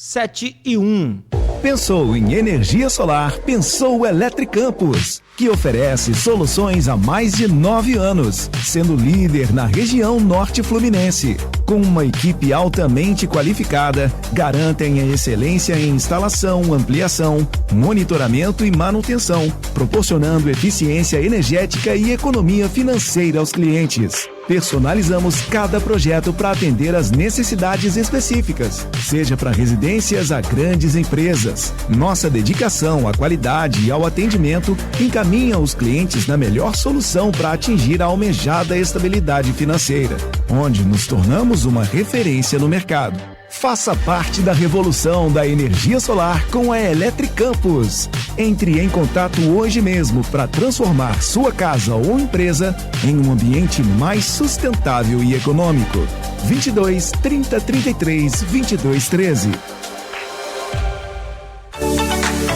7:01. Pensou em energia solar? Pensou Eletricampus, que oferece soluções há mais de 9 anos, sendo líder na região norte fluminense. Com uma equipe altamente qualificada, garantem a excelência em instalação, ampliação, monitoramento e manutenção, proporcionando eficiência energética e economia financeira aos clientes. Personalizamos cada projeto para atender às necessidades específicas, seja para residências a grandes empresas. Nossa dedicação à qualidade e ao atendimento encaminha os clientes na melhor solução para atingir a almejada estabilidade financeira, onde nos tornamos uma referência no mercado. Faça parte da revolução da energia solar com a Eletricampus. Entre em contato hoje mesmo para transformar sua casa ou empresa em um ambiente mais sustentável e econômico. 22 30 33 22 13.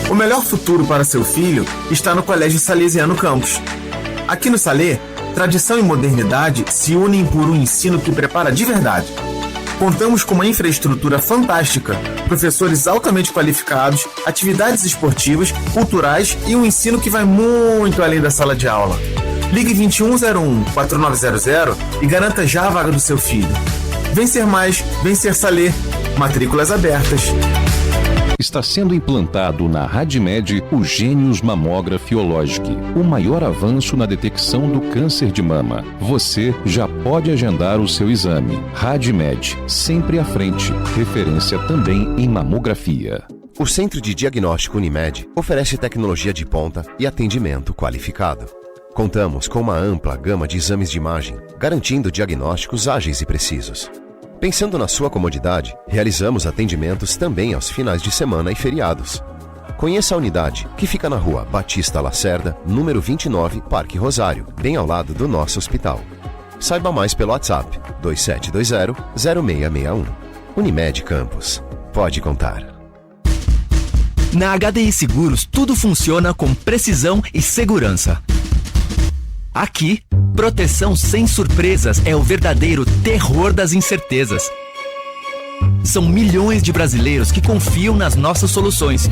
O melhor futuro para seu filho está no Colégio Salesiano Campos. Aqui no Salê, tradição e modernidade se unem por um ensino que prepara de verdade. Contamos com uma infraestrutura fantástica, professores altamente qualificados, atividades esportivas, culturais e um ensino que vai muito além da sala de aula. Ligue 2101-4900 e garanta já a vaga do seu filho. Vencer mais, vencer Salê. Matrículas abertas. Está sendo implantado na RadMed o Gênios Mammography Ologic, o maior avanço na detecção do câncer de mama. Você já pode agendar o seu exame. RadMed, sempre à frente. Referência também em mamografia. O Centro de Diagnóstico Unimed oferece tecnologia de ponta e atendimento qualificado. Contamos com uma ampla gama de exames de imagem, garantindo diagnósticos ágeis e precisos. Pensando na sua comodidade, realizamos atendimentos também aos finais de semana e feriados. Conheça a unidade, que fica na rua Batista Lacerda, número 29, Parque Rosário, bem ao lado do nosso hospital. Saiba mais pelo WhatsApp 2720-0661. Unimed Campos. Pode contar. Na HDI Seguros, tudo funciona com precisão e segurança. Aqui, proteção sem surpresas é o verdadeiro terror das incertezas. São milhões de brasileiros que confiam nas nossas soluções.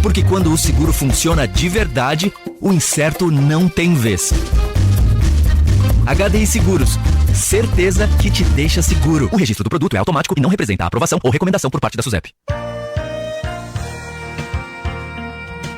Porque quando o seguro funciona de verdade, o incerto não tem vez. HDI Seguros. Certeza que te deixa seguro. O registro do produto é automático e não representa a aprovação ou recomendação por parte da SUSEP.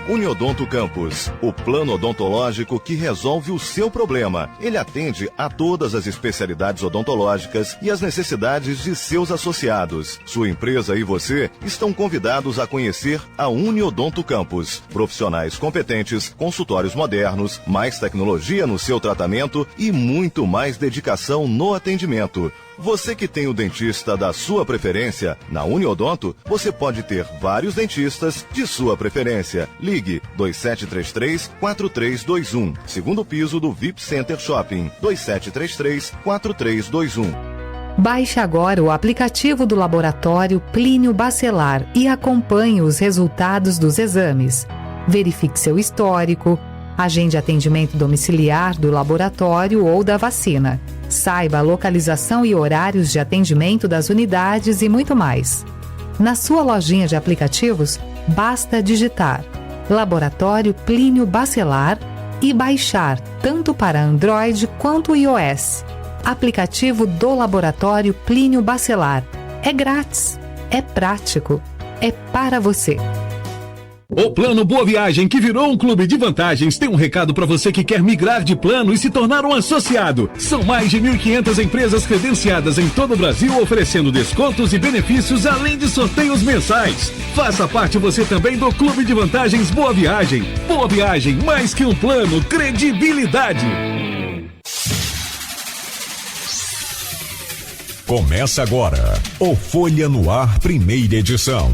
Uniodonto Campos, o plano odontológico que resolve o seu problema. Ele atende a todas as especialidades odontológicas e as necessidades de seus associados. Sua empresa e você estão convidados a conhecer a Uniodonto Campus. Profissionais competentes, consultórios modernos, mais tecnologia no seu tratamento e muito mais dedicação no atendimento. Você que tem o dentista da sua preferência, na Uniodonto, você pode ter vários dentistas de sua preferência. Ligue 2733-4321, segundo piso do VIP Center Shopping, 2733-4321. Baixe agora o aplicativo do Laboratório Plínio Bacelar e acompanhe os resultados dos exames. Verifique seu histórico, agende atendimento domiciliar do laboratório ou da vacina. Saiba a localização e horários de atendimento das unidades e muito mais. Na sua lojinha de aplicativos, basta digitar Laboratório Plínio Bacelar e baixar tanto para Android quanto iOS. Aplicativo do Laboratório Plínio Bacelar. É grátis, é prático, é para você. O Plano Boa Viagem, que virou um clube de vantagens, tem um recado para você que quer migrar de plano e se tornar um associado. São mais de 1.500 empresas credenciadas em todo o Brasil oferecendo descontos e benefícios além de sorteios mensais. Faça parte você também do Clube de Vantagens Boa Viagem. Boa Viagem, mais que um plano, credibilidade. Começa agora o Folha no Ar, primeira edição.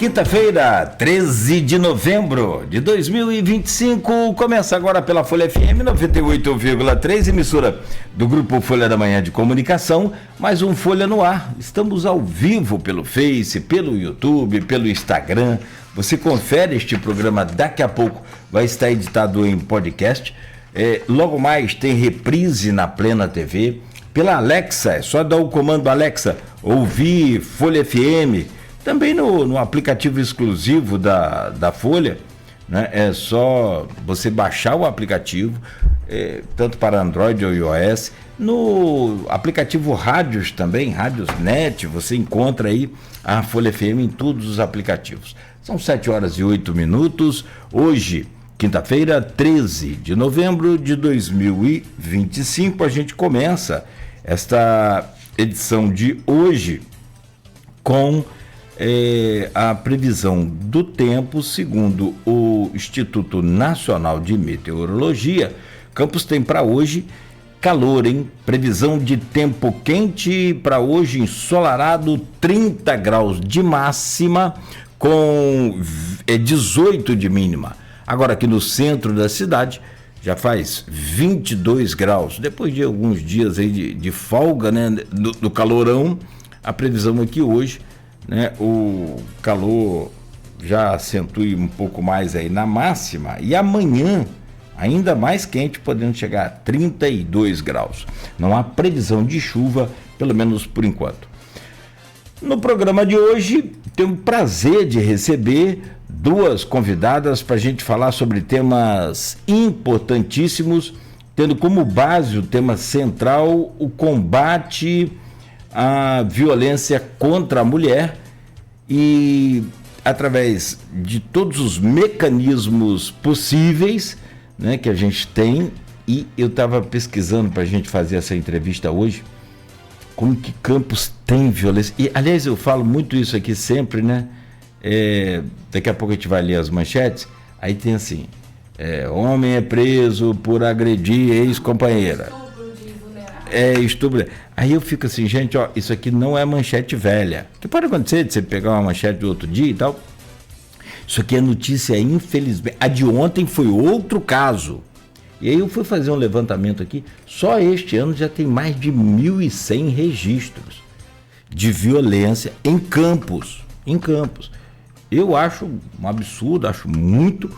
Quinta-feira, 13 de novembro de 2025, começa agora pela Folha FM 98,3, emissora do Grupo Folha da Manhã de Comunicação, mais um Folha no Ar. Estamos ao vivo pelo Face, pelo YouTube, pelo Instagram. Você confere este programa, daqui a pouco vai estar editado em podcast. Logo mais tem reprise na Plena TV. Pela Alexa, é só dar o comando Alexa, ouvir Folha FM. Também no aplicativo exclusivo da Folha, né? É só você baixar o aplicativo, tanto para Android ou iOS. No aplicativo Rádios também, Rádios Net, você encontra aí a Folha FM em todos os aplicativos. São 7h08. Hoje, quinta-feira, 13 de novembro de 2025, a gente começa esta edição de hoje com a previsão do tempo. Segundo o Instituto Nacional de Meteorologia, Campos tem para hoje calor, hein? Previsão de tempo quente para hoje, ensolarado, 30 graus de máxima, com 18 de mínima. Agora aqui no centro da cidade já faz 22 graus, depois de alguns dias aí de folga, né, do calorão. A previsão aqui hoje, né, o calor já acentue um pouco mais aí na máxima, e amanhã ainda mais quente, podendo chegar a 32 graus. Não há previsão de chuva, pelo menos por enquanto. No programa de hoje, tenho o prazer de receber duas convidadas para a gente falar sobre temas importantíssimos, tendo como base o tema central o combate à violência contra a mulher, e através de todos os mecanismos possíveis, né, que a gente tem. E eu estava pesquisando para a gente fazer essa entrevista hoje, como que Campos tem violência. E, aliás, eu falo muito isso aqui sempre, né? Daqui a pouco a gente vai ler as manchetes. Aí tem assim: homem é preso por agredir ex-companheira. Estupro. Aí eu fico assim, gente, ó, isso aqui não é manchete velha. Que pode acontecer de você pegar uma manchete do outro dia e tal. Isso aqui é notícia, infelizmente. A de ontem foi outro caso. E aí eu fui fazer um levantamento aqui. Só este ano já tem mais de 1.100 registros de violência em Campos. Em Campos. Eu acho um absurdo, acho muito.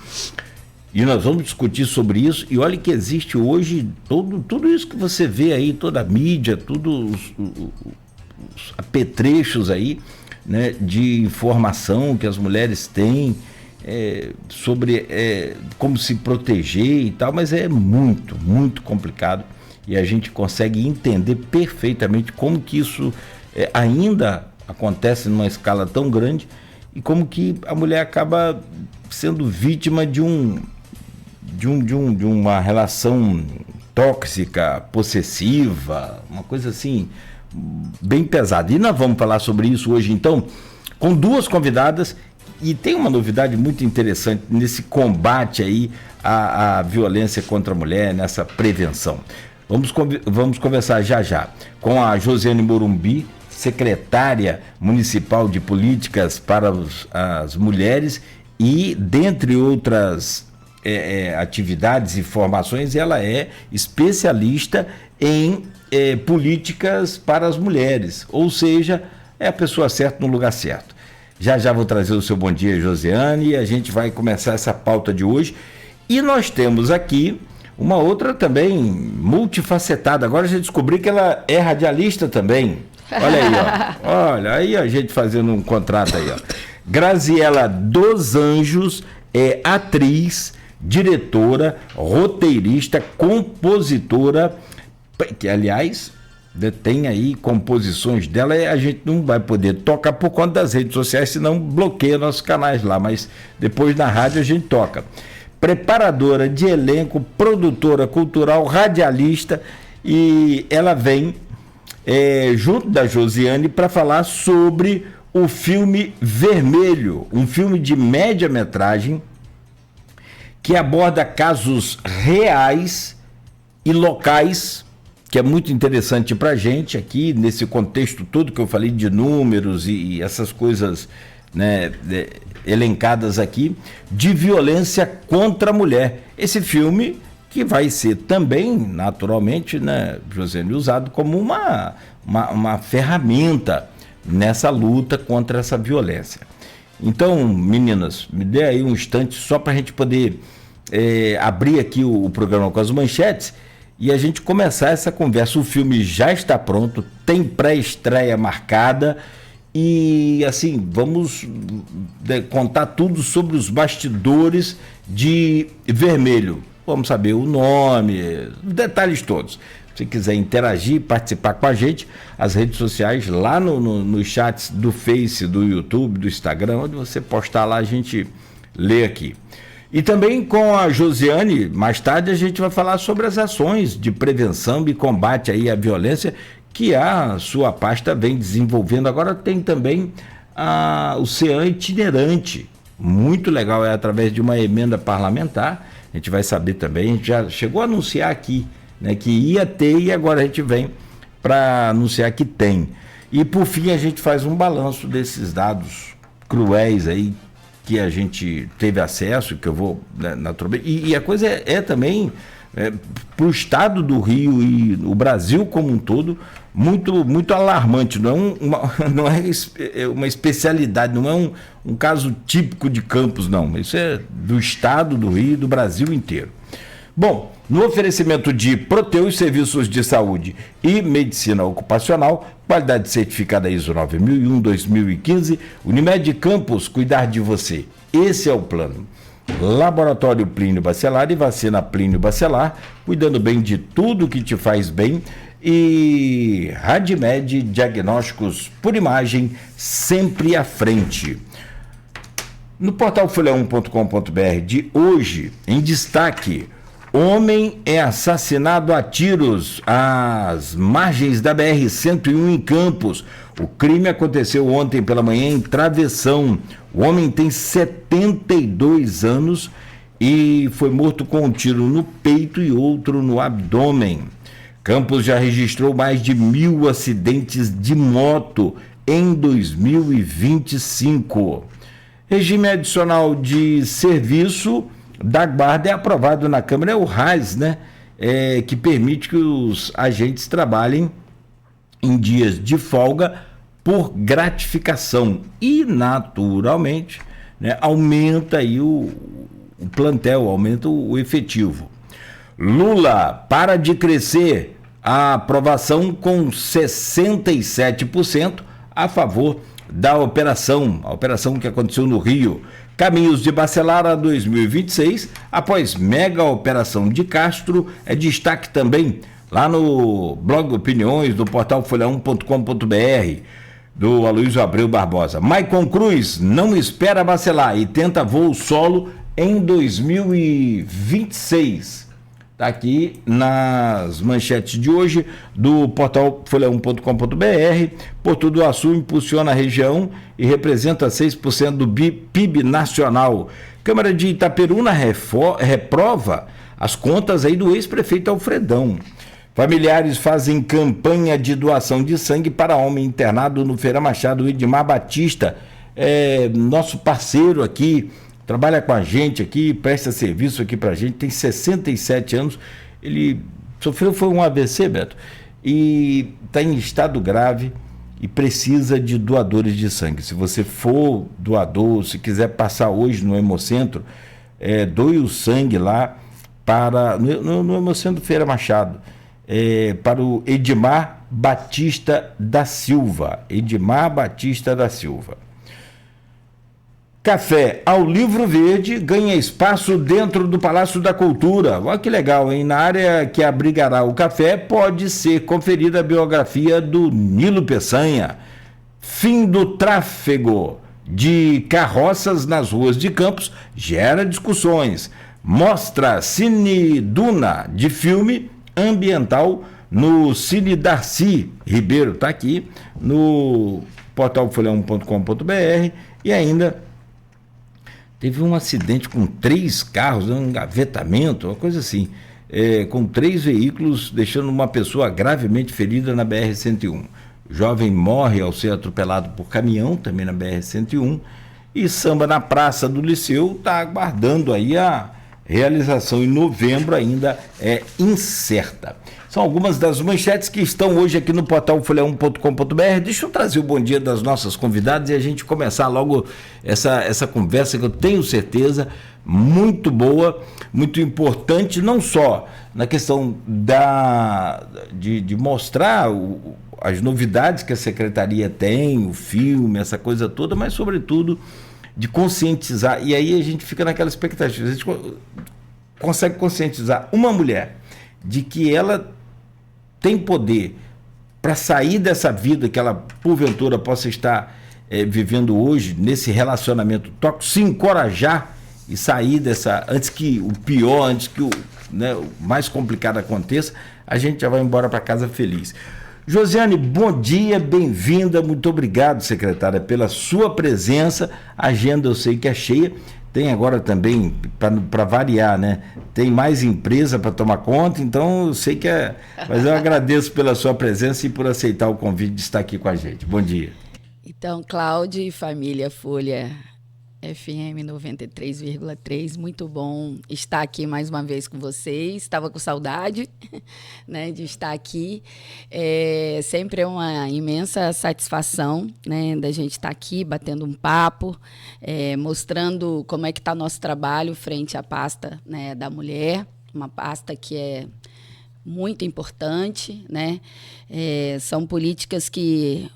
E nós vamos discutir sobre isso. E olha que existe hoje tudo isso que você vê aí, toda a mídia, todos os apetrechos aí, né, de informação que as mulheres têm sobre como se proteger e tal, mas é muito, muito complicado, e a gente consegue entender perfeitamente como que isso ainda acontece numa escala tão grande, e como que a mulher acaba sendo vítima de uma relação tóxica, possessiva, uma coisa assim bem pesada. E nós vamos falar sobre isso hoje, então, com duas convidadas, e tem uma novidade muito interessante nesse combate aí à violência contra a mulher, nessa prevenção. Vamos conversar já com a Josiane Morumbi, secretária municipal de políticas para as mulheres, e dentre outras atividades e formações, ela é especialista em políticas para as mulheres, ou seja, é a pessoa certa no lugar certo. Já vou trazer o seu bom dia, Josiane, e a gente vai começar essa pauta de hoje. E nós temos aqui uma outra também multifacetada. Agora já descobri que ela é radialista também. Olha aí, ó. Olha aí a gente fazendo um contrato aí, ó. Graziela dos Anjos é atriz, diretora, roteirista, compositora, que aliás tem aí composições dela, e a gente não vai poder tocar por conta das redes sociais, senão bloqueia nossos canais lá, mas depois na rádio a gente toca. Preparadora de elenco, produtora cultural, radialista, e ela vem junto da Josiane para falar sobre o filme Vermelho, um filme de média-metragem que aborda casos reais e locais, que é muito interessante para a gente aqui, nesse contexto todo que eu falei de números e essas coisas né, elencadas aqui, de violência contra a mulher. Esse filme que vai ser também, naturalmente, né, Josene, usado como uma ferramenta nessa luta contra essa violência. Então, meninas, me dê aí um instante só para a gente poder abrir aqui o programa com as manchetes e a gente começar essa conversa. O filme já está pronto, tem pré-estreia marcada e, assim, vamos contar tudo sobre os bastidores de Vermelho. Vamos saber o nome, os detalhes todos. Se quiser interagir, participar com a gente, as redes sociais lá nos chats do Face, do YouTube, do Instagram, onde você postar lá, a gente lê aqui. E também com a Josiane, mais tarde a gente vai falar sobre as ações de prevenção e combate aí à violência que a sua pasta vem desenvolvendo. Agora tem também o CEAM itinerante, muito legal, é através de uma emenda parlamentar. A gente vai saber também, a gente já chegou a anunciar aqui, né, que ia ter e agora a gente vem para anunciar que tem. E por fim a gente faz um balanço desses dados cruéis aí que a gente teve acesso, que eu vou, né, naturalmente. E a coisa é também para o estado do Rio e o Brasil como um todo muito, muito alarmante. Não é uma especialidade, não é um caso típico de Campos, não. Isso é do estado do Rio e do Brasil inteiro. Bom, no oferecimento de Proteus Serviços de Saúde e Medicina Ocupacional, qualidade certificada ISO 9001-2015, Unimed Campos, cuidar de você. Esse é o plano. Laboratório Plínio Bacelar e Vacina Plínio Bacelar, cuidando bem de tudo que te faz bem. E Radimed Diagnósticos por Imagem, sempre à frente. No portal folha1.com.br de hoje, em destaque, homem é assassinado a tiros às margens da BR-101 em Campos. O crime aconteceu ontem pela manhã em Travessão. O homem tem 72 anos e foi morto com um tiro no peito e outro no abdômen. Campos já registrou mais de 1.000 acidentes de moto em 2025. Regime adicional de serviço da guarda é aprovado na Câmara, é o RAS, né? Que permite que os agentes trabalhem em dias de folga por gratificação e, naturalmente, né, aumenta aí o plantel, aumenta o efetivo. Lula para de crescer, a aprovação com 67% a favor da operação, a operação que aconteceu no Rio. Caminhos de Bacelar a 2026, após mega operação de Castro, é destaque também lá no blog Opiniões do portal folha1.com.br, do Aloysio Abreu Barbosa. Maicon Cruz não espera Bacelar e tenta voo solo em 2026. Está aqui nas manchetes de hoje do portal folha1.com.br. Porto do Açu impulsiona a região e representa 6% do PIB nacional. Câmara de Itaperuna reprova as contas aí do ex-prefeito Alfredão. Familiares fazem campanha de doação de sangue para homem internado no Feira Machado. Edmar Batista, nosso parceiro aqui, trabalha com a gente aqui, presta serviço aqui pra gente, tem 67 anos, ele sofreu um AVC, Beto, e está em estado grave e precisa de doadores de sangue. Se você for doador, se quiser passar hoje no Hemocentro, doe o sangue lá para no Hemocentro Feira Machado, para o Edmar Batista da Silva. Edmar Batista da Silva. Café ao Livro Verde ganha espaço dentro do Palácio da Cultura. Olha que legal, hein? Na área que abrigará o café pode ser conferida a biografia do Nilo Peçanha. Fim do tráfego de carroças nas ruas de Campos gera discussões. Mostra Cine Duna de filme ambiental no Cine Darcy Ribeiro. Está aqui no portal folha1.com.br. E ainda teve um acidente com 3 carros, um engavetamento, uma coisa assim, com 3 veículos, deixando uma pessoa gravemente ferida na BR-101. jovem morre ao ser atropelado por caminhão, também na BR-101, e samba na Praça do Liceu está aguardando aí a realização em novembro, ainda é incerta. São algumas das manchetes que estão hoje aqui no portal folha1.com.br. Deixa eu trazer o bom dia das nossas convidadas e a gente começar logo essa conversa que eu tenho certeza muito boa, muito importante, não só na questão de mostrar as novidades que a Secretaria tem, o filme, essa coisa toda, mas sobretudo de conscientizar. E aí a gente fica naquela expectativa, a gente consegue conscientizar uma mulher de que ela tem poder para sair dessa vida que ela porventura possa estar vivendo hoje, nesse relacionamento tóxico, se encorajar e sair dessa, antes que o pior, antes que o mais complicado aconteça, a gente já vai embora para casa feliz. Josiane, bom dia, bem-vinda, muito obrigado, secretária, pela sua presença. A agenda eu sei que é cheia, tem agora também, para variar, né? Tem mais empresa para tomar conta, então eu sei que mas eu agradeço pela sua presença e por aceitar o convite de estar aqui com a gente. Bom dia. Então, Cláudio e família Folha FM 93,3, muito bom estar aqui mais uma vez com vocês. Estava com saudade, né, de estar aqui. Sempre é uma imensa satisfação, né, da gente estar aqui batendo um papo, mostrando como é que está nosso trabalho frente à pasta, né, da mulher, uma pasta que é muito importante, né? São políticas que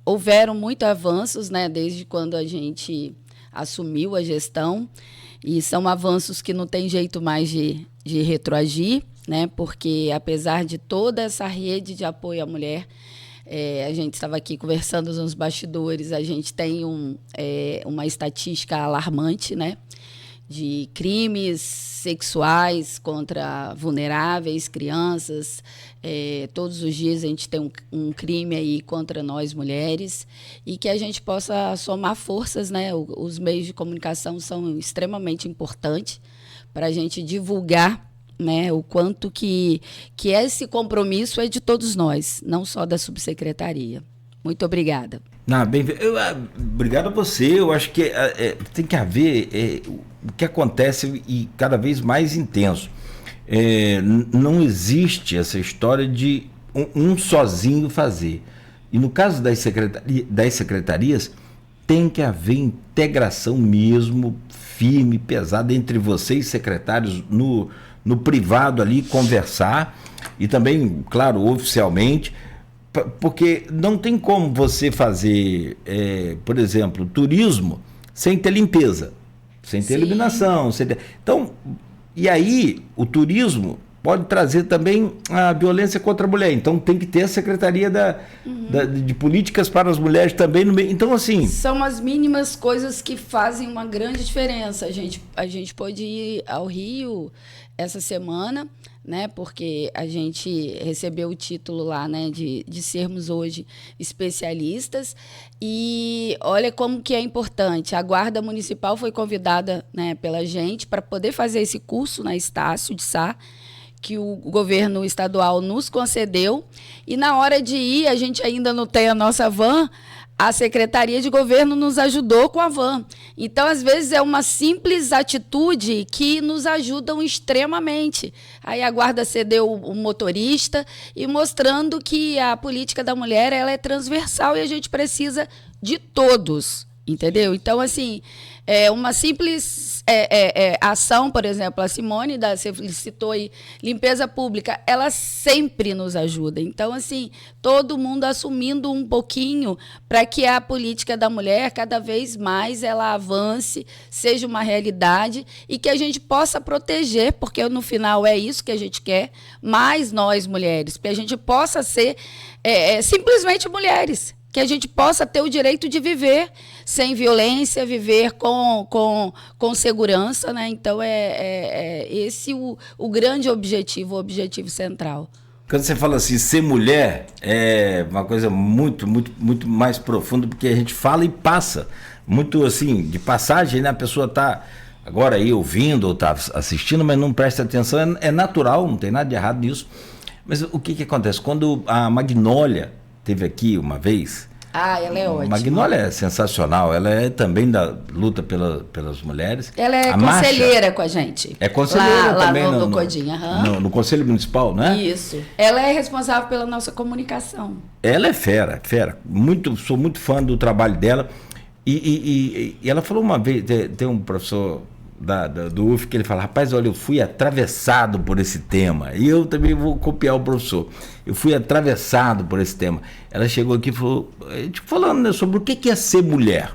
houveram muitos avanços, né, desde quando a gente assumiu a gestão, e são avanços que não tem jeito mais de retroagir, né? Porque apesar de toda essa rede de apoio à mulher, a gente estava aqui conversando nos bastidores, a gente tem uma estatística alarmante, né, de crimes sexuais contra vulneráveis, crianças. Todos os dias a gente tem um crime aí contra nós mulheres, e que a gente possa somar forças, né? Os meios de comunicação são extremamente importantes para a gente divulgar, né, o quanto que esse compromisso é de todos nós, não só da subsecretaria. Muito obrigada. Obrigado a você. Eu acho que tem que haver o que acontece e cada vez mais intenso. Não existe essa história de um sozinho fazer. E no caso das secretarias, tem que haver integração mesmo, firme, pesada, entre vocês, secretários, no privado ali, conversar, e também, claro, oficialmente, porque não tem como você fazer, por exemplo, turismo sem ter limpeza, sem ter iluminação. Então, e aí o turismo pode trazer também a violência contra a mulher. Então tem que ter a Secretaria de Políticas para as Mulheres também no meio. Então, assim, são as mínimas coisas que fazem uma grande diferença. A gente pôde ir ao Rio essa semana, né, porque a gente recebeu o título lá, né, de sermos hoje especialistas, e olha como que é importante. A Guarda Municipal foi convidada, né, pela gente para poder fazer esse curso na Estácio de Sá, que o governo estadual nos concedeu, e na hora de ir, a gente ainda não tem a nossa van, a Secretaria de Governo nos ajudou com a van. Então, às vezes, é uma simples atitude que nos ajudam extremamente. Aí a Guarda cedeu o motorista, e mostrando que a política da mulher ela é transversal e a gente precisa de todos, entendeu? Então, assim, uma simples ação, por exemplo, a Simone, você citou aí, limpeza pública, ela sempre nos ajuda. Então, assim, todo mundo assumindo um pouquinho para que a política da mulher, cada vez mais, ela avance, seja uma realidade, e que a gente possa proteger, porque no final é isso que a gente quer, mais nós mulheres, que a gente possa ser simplesmente mulheres, que a gente possa ter o direito de viver sem violência, viver com segurança, né? Então, esse o grande objetivo, o objetivo central. Quando você fala assim, ser mulher é uma coisa muito, muito, muito mais profunda, porque a gente fala e passa. Muito assim, de passagem, né? A pessoa está agora aí ouvindo ou está assistindo, mas não presta atenção. É natural, não tem nada de errado nisso. Mas o que acontece? Quando a Magnólia teve aqui uma vez. Ela é ótima. Magnólia é sensacional, ela é também da luta pelas mulheres. Ela é conselheira com a gente. É conselheira também lá no Codim, no Conselho Municipal, né? Isso. Ela é responsável pela nossa comunicação. Ela é fera. Sou muito fã do trabalho dela. E ela falou uma vez, tem um professor do UF que ele fala, rapaz, olha, eu fui atravessado por esse tema, e eu também vou copiar o professor, eu fui atravessado por esse tema. Ela chegou aqui e falou, falando, né, sobre o que é ser mulher.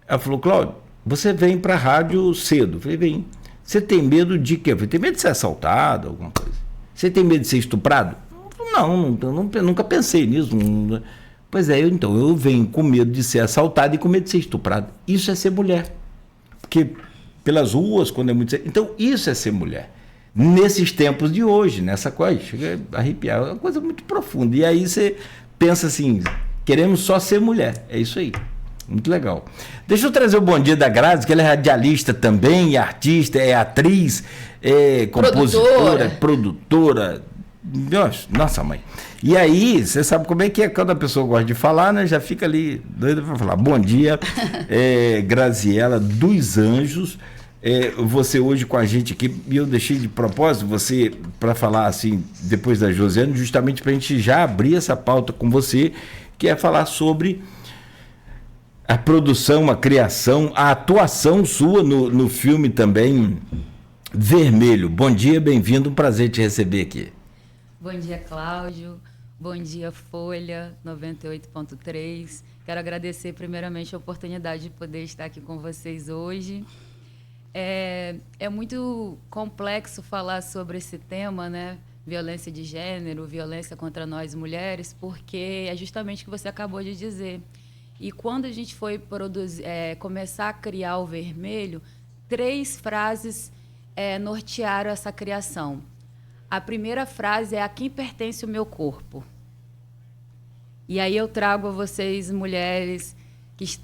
Ela falou, Cláudio, você vem pra rádio cedo. Eu falei, vem. Você tem medo de quê? Eu falei, tem medo de ser assaltado, alguma coisa? Você tem medo de ser estuprado? Não, nunca pensei nisso. Pois é, então eu venho com medo de ser assaltado e com medo de ser estuprado. Isso é ser mulher. Porque pelas ruas, quando é muito... Então, isso é ser mulher. Nesses tempos de hoje, nessa coisa, chega a arrepiar, é uma coisa muito profunda. E aí você pensa assim, queremos só ser mulher. É isso aí. Muito legal. Deixa eu trazer o bom dia da Grazi, que ela é radialista também, é artista, é atriz, é compositora, produtora. Nossa, mãe. E aí, você sabe como é que é quando a pessoa gosta de falar, né? Já fica ali doida para falar. Bom dia, Graziela dos Anjos. Você hoje com a gente aqui, e eu deixei de propósito você para falar assim, depois da Josiane, justamente para a gente já abrir essa pauta com você, que é falar sobre a produção, a criação, a atuação sua no filme também, Vermelho. Bom dia, bem-vindo, um prazer te receber aqui. Bom dia, Cláudio. Bom dia, Folha 98.3. Quero agradecer primeiramente a oportunidade de poder estar aqui com vocês hoje. É muito complexo falar sobre esse tema, né? Violência de gênero, violência contra nós mulheres, porque é justamente o que você acabou de dizer. E quando a gente foi começar a criar o Vermelho, 3 frases nortearam essa criação. A primeira frase é: a quem pertence o meu corpo? E aí eu trago a vocês, mulheres,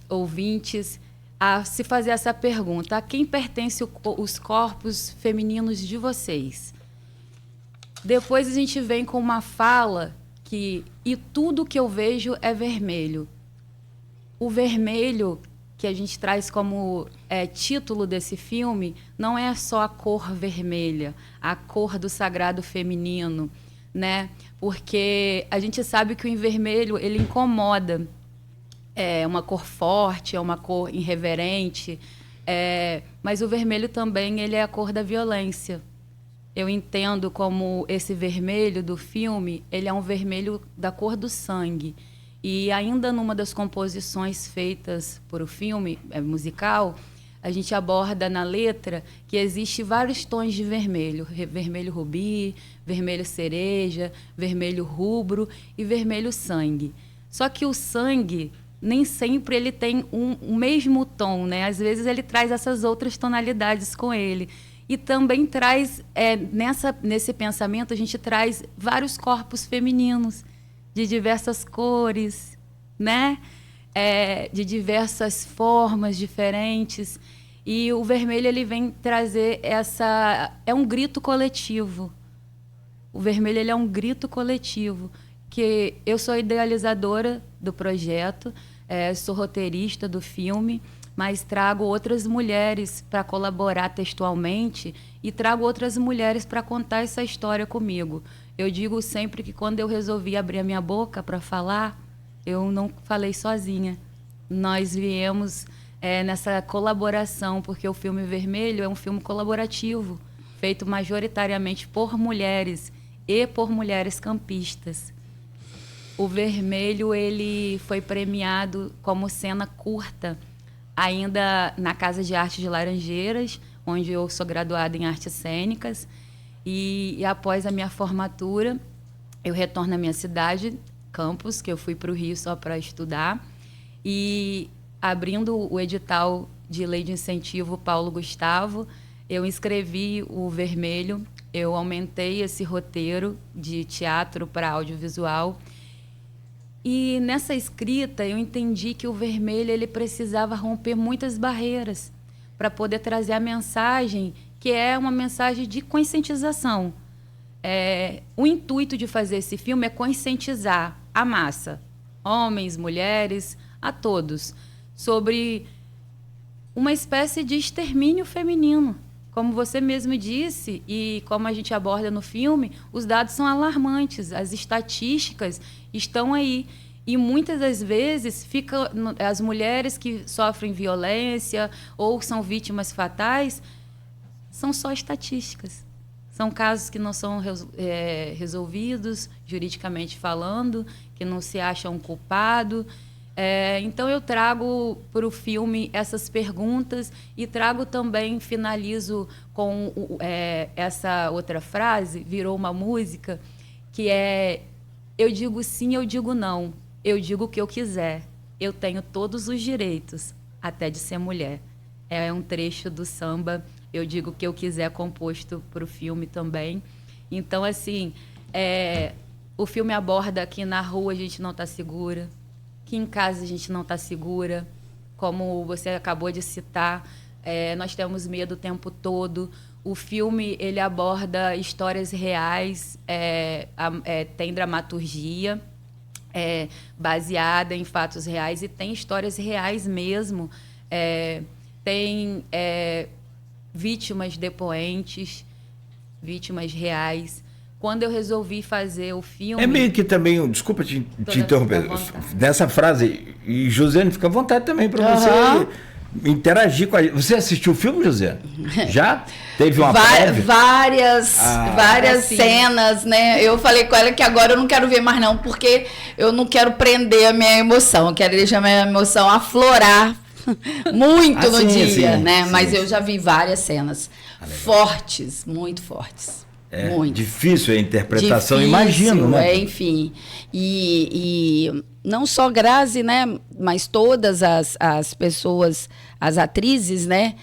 ouvintes, a se fazer essa pergunta: a quem pertence os corpos femininos de vocês? Depois a gente vem com uma fala que: e tudo que eu vejo é vermelho. O vermelho que a gente traz como título desse filme não é só a cor vermelha, a cor do sagrado feminino, né? Porque a gente sabe que o vermelho, ele incomoda. É uma cor forte, é uma cor irreverente, mas o vermelho também, ele é a cor da violência. Eu entendo como esse vermelho do filme, ele é um vermelho da cor do sangue. E ainda numa das composições feitas por o filme musical, a gente aborda na letra que existe vários tons de vermelho. Vermelho rubi, vermelho cereja, vermelho rubro e vermelho sangue. Só que o sangue, nem sempre ele tem o mesmo tom, né? Às vezes ele traz essas outras tonalidades com ele. E também traz, nesse pensamento, a gente traz vários corpos femininos, de diversas cores, né? De diversas formas diferentes. E o vermelho, ele vem trazer é um grito coletivo. O vermelho, ele é um grito coletivo. Que eu sou idealizadora do projeto, sou roteirista do filme, mas trago outras mulheres para colaborar textualmente e trago outras mulheres para contar essa história comigo. Eu digo sempre que quando eu resolvi abrir a minha boca para falar, eu não falei sozinha. Nós viemos nessa colaboração, porque o filme Vermelho é um filme colaborativo, feito majoritariamente por mulheres e por mulheres campistas. O Vermelho, ele foi premiado como cena curta, ainda na Casa de Arte de Laranjeiras, onde eu sou graduada em artes cênicas. E após a minha formatura, eu retorno à minha cidade, Campos, que eu fui para o Rio só para estudar. E abrindo o edital de lei de incentivo Paulo Gustavo, eu inscrevi o Vermelho, eu aumentei esse roteiro de teatro para audiovisual. E nessa escrita eu entendi que o Vermelho, ele precisava romper muitas barreiras para poder trazer a mensagem, que é uma mensagem de conscientização. O intuito de fazer esse filme é conscientizar a massa, homens, mulheres, a todos, sobre uma espécie de extermínio feminino. Como você mesmo disse, e como a gente aborda no filme, os dados são alarmantes, as estatísticas estão aí. E muitas das vezes as mulheres que sofrem violência ou são vítimas fatais são só estatísticas. São casos que não são resolvidos, juridicamente falando, que não se acha um culpado. Então, eu trago para o filme essas perguntas e trago também, finalizo com essa outra frase, virou uma música, que é: eu digo sim, eu digo não, eu digo o que eu quiser, eu tenho todos os direitos, até de ser mulher. É um trecho do samba Eu Digo o que eu quiser, composto para o filme também. Então, assim, o filme aborda que na rua a gente não está segura, que em casa a gente não está segura, como você acabou de citar, nós temos medo o tempo todo. O filme, ele aborda histórias reais, tem dramaturgia baseada em fatos reais e tem histórias reais mesmo. Tem vítimas depoentes, vítimas reais. Quando eu resolvi fazer o filme... É meio que também, desculpa te interromper, nessa frase, e Josiane, fica à vontade também para você interagir com a gente. Você assistiu o filme, Josiane? Já? Teve uma prévia? Várias cenas, né? Eu falei com ela que agora eu não quero ver mais não, porque eu não quero prender a minha emoção, eu quero deixar a minha emoção aflorar muito no dia, né? Mas eu já vi várias cenas fortes, muito fortes. Muito difícil a interpretação, imagino, né? Enfim, e não só Grazi, né? Mas todas as pessoas, as atrizes, né?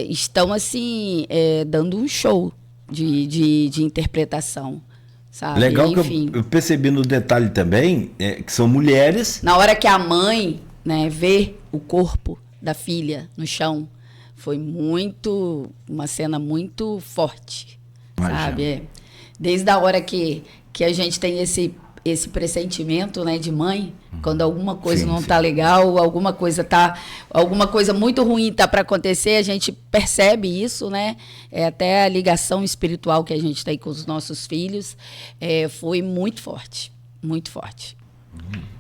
Estão assim dando um show de interpretação, sabe? Legal. Enfim, que eu percebi no detalhe também que são mulheres. Na hora que a mãe, né, vê o corpo da filha no chão, foi uma cena muito forte. Sabe? Desde a hora que a gente tem esse pressentimento, né, de mãe, quando alguma coisa não está legal, alguma coisa muito ruim está para acontecer, a gente percebe isso, né? Até a ligação espiritual que a gente tem com os nossos filhos foi muito forte, muito forte.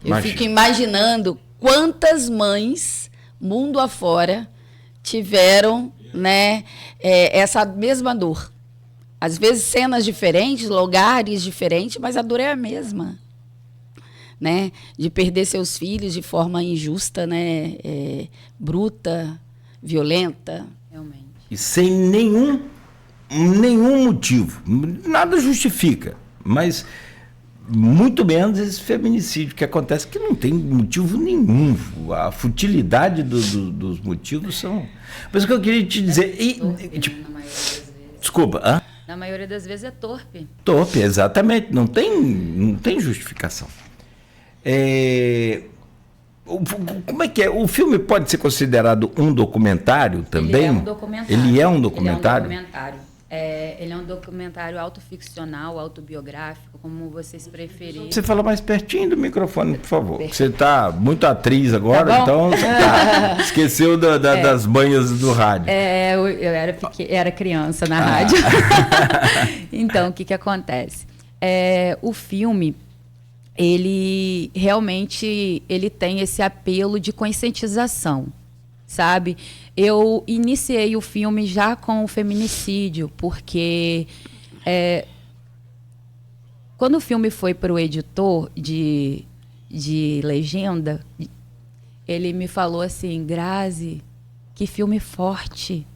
Eu fico imaginando quantas mães, mundo afora, tiveram, né, essa mesma dor. Às vezes cenas diferentes, lugares diferentes, mas a dor é a mesma, né? De perder seus filhos de forma injusta, né? Bruta, violenta. Realmente. E sem nenhum motivo. Nada justifica, mas muito menos esse feminicídio que acontece, que não tem motivo nenhum. A futilidade dos motivos são... Por isso que eu queria te dizer... Desculpa, Na maioria das vezes é torpe. Torpe, exatamente. Não tem justificação. Como é que é? O filme pode ser considerado um documentário também? Ele é um documentário. Ele é um documentário? Ele é um documentário autoficcional, autobiográfico, como vocês preferirem. Você fala mais pertinho do microfone, por favor. Você está muito atriz agora, então você esqueceu das banhas do rádio. Eu era criança na rádio. Então, o que acontece? O filme, ele realmente tem esse apelo de conscientização, sabe? Eu iniciei o filme já com o feminicídio, porque quando o filme foi para o editor de legenda, ele me falou assim: Grazi, que filme forte.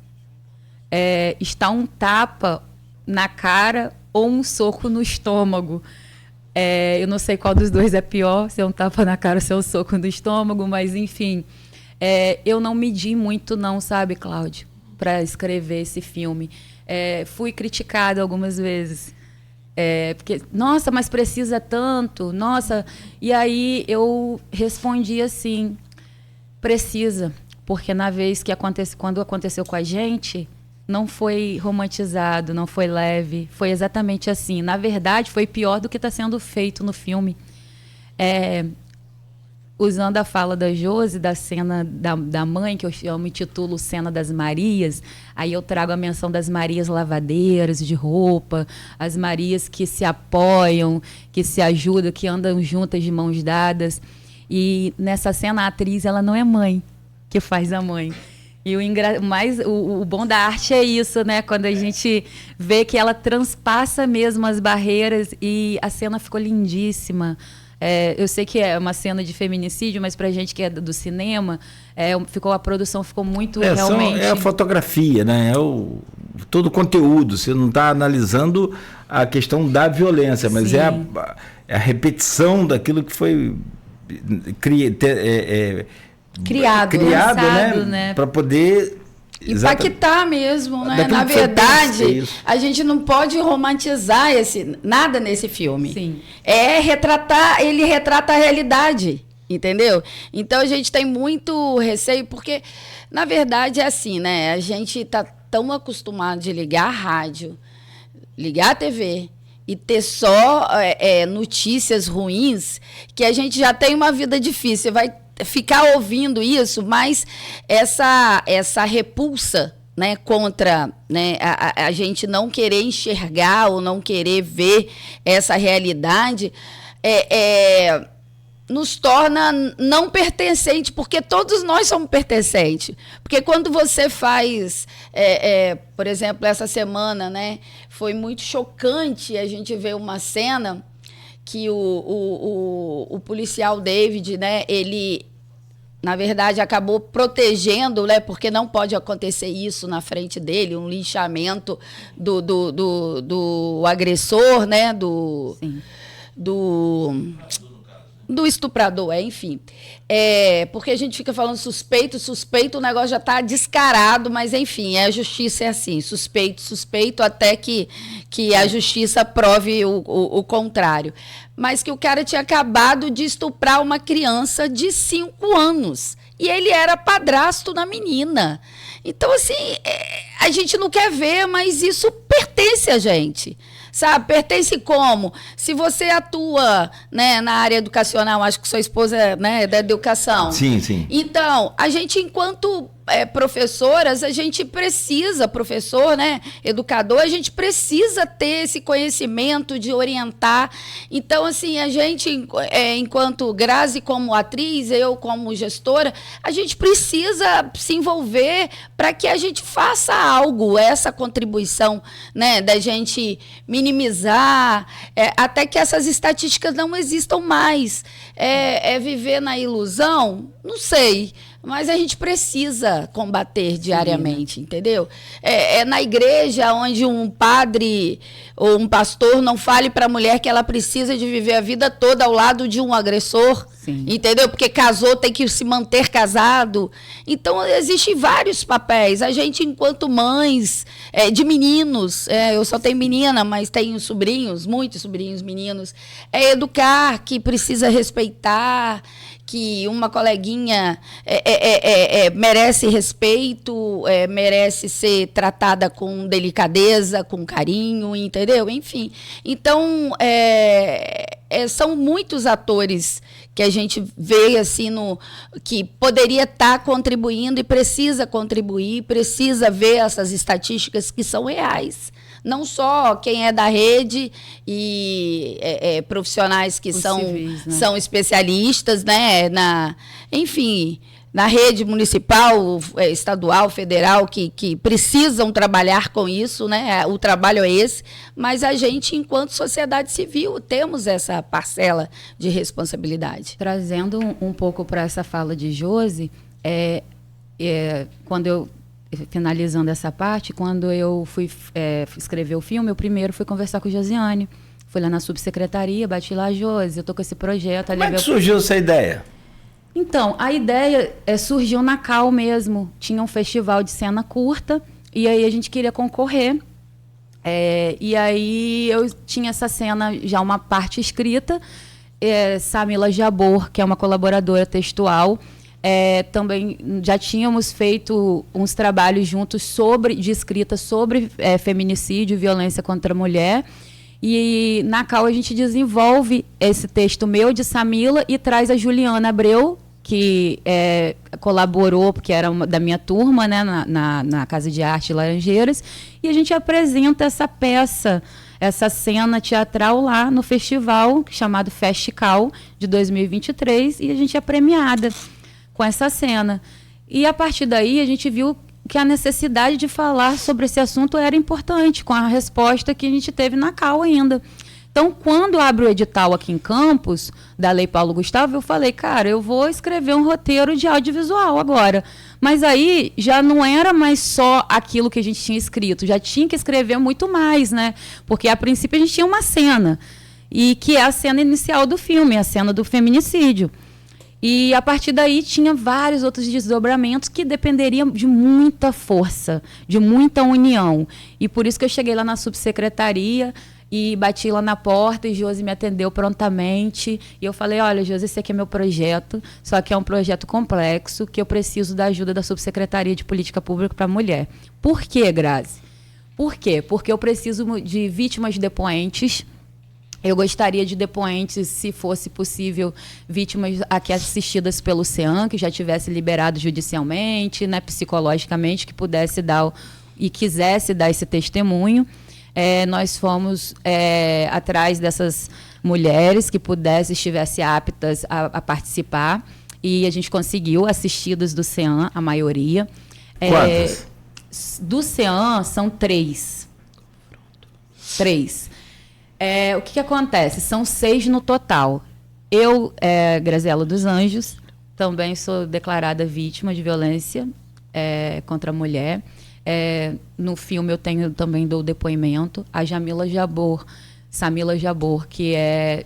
Está um tapa na cara ou um soco no estômago. Eu não sei qual dos dois é pior, se é um tapa na cara ou se é um soco no estômago, mas enfim... eu não medi muito não, sabe, Cláudio, para escrever esse filme. Fui criticada algumas vezes. Porque, nossa, mas precisa tanto, nossa. E aí eu respondi assim, precisa, porque na vez que quando aconteceu com a gente, não foi romantizado, não foi leve, foi exatamente assim. Na verdade, foi pior do que está sendo feito no filme. Usando a fala da Josi, da cena da mãe, que eu me intitulo Cena das Marias, aí eu trago a menção das Marias lavadeiras de roupa, as Marias que se apoiam, que se ajudam, que andam juntas de mãos dadas. E nessa cena a atriz, ela não é mãe que faz a mãe. E o bom da arte é isso, né? Quando a gente vê que ela transpassa mesmo as barreiras, e a cena ficou lindíssima. Eu sei que é uma cena de feminicídio, mas pra gente que é do cinema, a produção ficou muito realmente... É a fotografia, né? Todo o conteúdo. Você não está analisando a questão da violência, mas Sim. é a repetição daquilo que foi criado, né? Para poder... impactar mesmo, né? Na verdade, a gente não pode romantizar nada nesse filme. Sim. Ele retrata a realidade, entendeu? Então a gente tem muito receio, porque, na verdade, é assim, né? A gente está tão acostumado de ligar a rádio, ligar a TV e ter só notícias ruins, que a gente já tem uma vida difícil. Você vai ficar ouvindo isso, mas essa repulsa, né, contra, né, a gente não querer enxergar ou não querer ver essa realidade, nos torna não pertencente, porque todos nós somos pertencentes. Porque quando você faz, por exemplo, essa semana, né, foi muito chocante a gente ver uma cena que o policial David, né, ele, na verdade, acabou protegendo, né, porque não pode acontecer isso na frente dele, um linchamento do agressor, né, do estuprador, enfim. Porque a gente fica falando suspeito, o negócio já está descarado, mas, enfim, a justiça é assim, suspeito, até que a justiça prove o contrário. Mas que o cara tinha acabado de estuprar uma criança de 5 anos. E ele era padrasto da menina. Então, assim, a gente não quer ver, mas isso pertence a gente. Sabe, pertence como? Se você atua, né, na área educacional, acho que sua esposa, né, é da educação. Sim, sim. Então, a gente, enquanto professoras, a gente precisa, professor, né, educador, a gente precisa ter esse conhecimento de orientar. Então, assim, a gente, enquanto Grazi como atriz, eu como gestora, a gente precisa se envolver para que a gente faça algo, essa contribuição, né, da gente minimizar, até que essas estatísticas não existam mais. Viver na ilusão? Não sei. Mas a gente precisa combater diariamente, entendeu? Na igreja onde um padre ou um pastor não fale para a mulher que ela precisa de viver a vida toda ao lado de um agressor, Sim. entendeu? Porque casou, tem que se manter casado. Então, existem vários papéis. A gente, enquanto mães de meninos, eu só tenho menina, mas tenho sobrinhos, muitos sobrinhos meninos, educar, que precisa respeitar, que uma coleguinha merece respeito, merece ser tratada com delicadeza, com carinho, entendeu? Enfim, então, são muitos atores que a gente vê assim, que poderia estar contribuindo e precisa contribuir, precisa ver essas estatísticas que são reais. Não só quem é da rede e profissionais que são especialistas, né? Enfim, na rede municipal, estadual, federal, que precisam trabalhar com isso, né? O trabalho é esse, mas a gente, enquanto sociedade civil, temos essa parcela de responsabilidade. Trazendo um pouco para essa fala de Josi, quando eu... Finalizando essa parte, quando eu fui escrever o filme, eu primeiro fui conversar com o Josiane. Fui lá na subsecretaria, bati lá, Josi, eu tô com esse projeto. Como é que surgiu essa ideia? Então, a ideia surgiu na CAL mesmo. Tinha um festival de cena curta, e aí a gente queria concorrer. E aí eu tinha essa cena, já uma parte escrita. Samila Jabor, que é uma colaboradora textual, também já tínhamos feito uns trabalhos juntos de escrita sobre feminicídio e violência contra a mulher. E na Cal a gente desenvolve esse texto meu de Samila e traz a Juliana Abreu, que colaborou, porque era da minha turma, né, na Casa de Arte Laranjeiras, e a gente apresenta essa peça, essa cena teatral lá no festival chamado Festical de 2023, e a gente é premiada com essa cena. E a partir daí a gente viu que a necessidade de falar sobre esse assunto era importante, com a resposta que a gente teve na Cal ainda. Então, quando abre o edital aqui em Campos, da Lei Paulo Gustavo, eu falei, cara, eu vou escrever um roteiro de audiovisual agora. Mas aí já não era mais só aquilo que a gente tinha escrito, já tinha que escrever muito mais, né? Porque a princípio a gente tinha uma cena, e que é a cena inicial do filme, a cena do feminicídio. E a partir daí tinha vários outros desdobramentos que dependeriam de muita força, de muita união. E por isso que eu cheguei lá na subsecretaria e bati lá na porta e Josi me atendeu prontamente. E eu falei, olha, Josi, esse aqui é meu projeto, só que é um projeto complexo que eu preciso da ajuda da Subsecretaria de Política Pública para a Mulher. Por quê, Grazi? Por quê? Porque eu preciso de vítimas depoentes. Eu gostaria de depoentes, se fosse possível, vítimas aqui assistidas pelo CEAM, que já tivesse liberado judicialmente, né, psicologicamente, que pudesse dar e quisesse dar esse testemunho. Nós fomos atrás dessas mulheres que estivessem aptas a participar, e a gente conseguiu, assistidas do CEAM, a maioria. Quantas? Do CEAM são 3. 3. O que acontece? São 6 no total. Eu, Graziela dos Anjos, também sou declarada vítima de violência contra a mulher. No filme eu também dou depoimento. A Samila Jabor, que é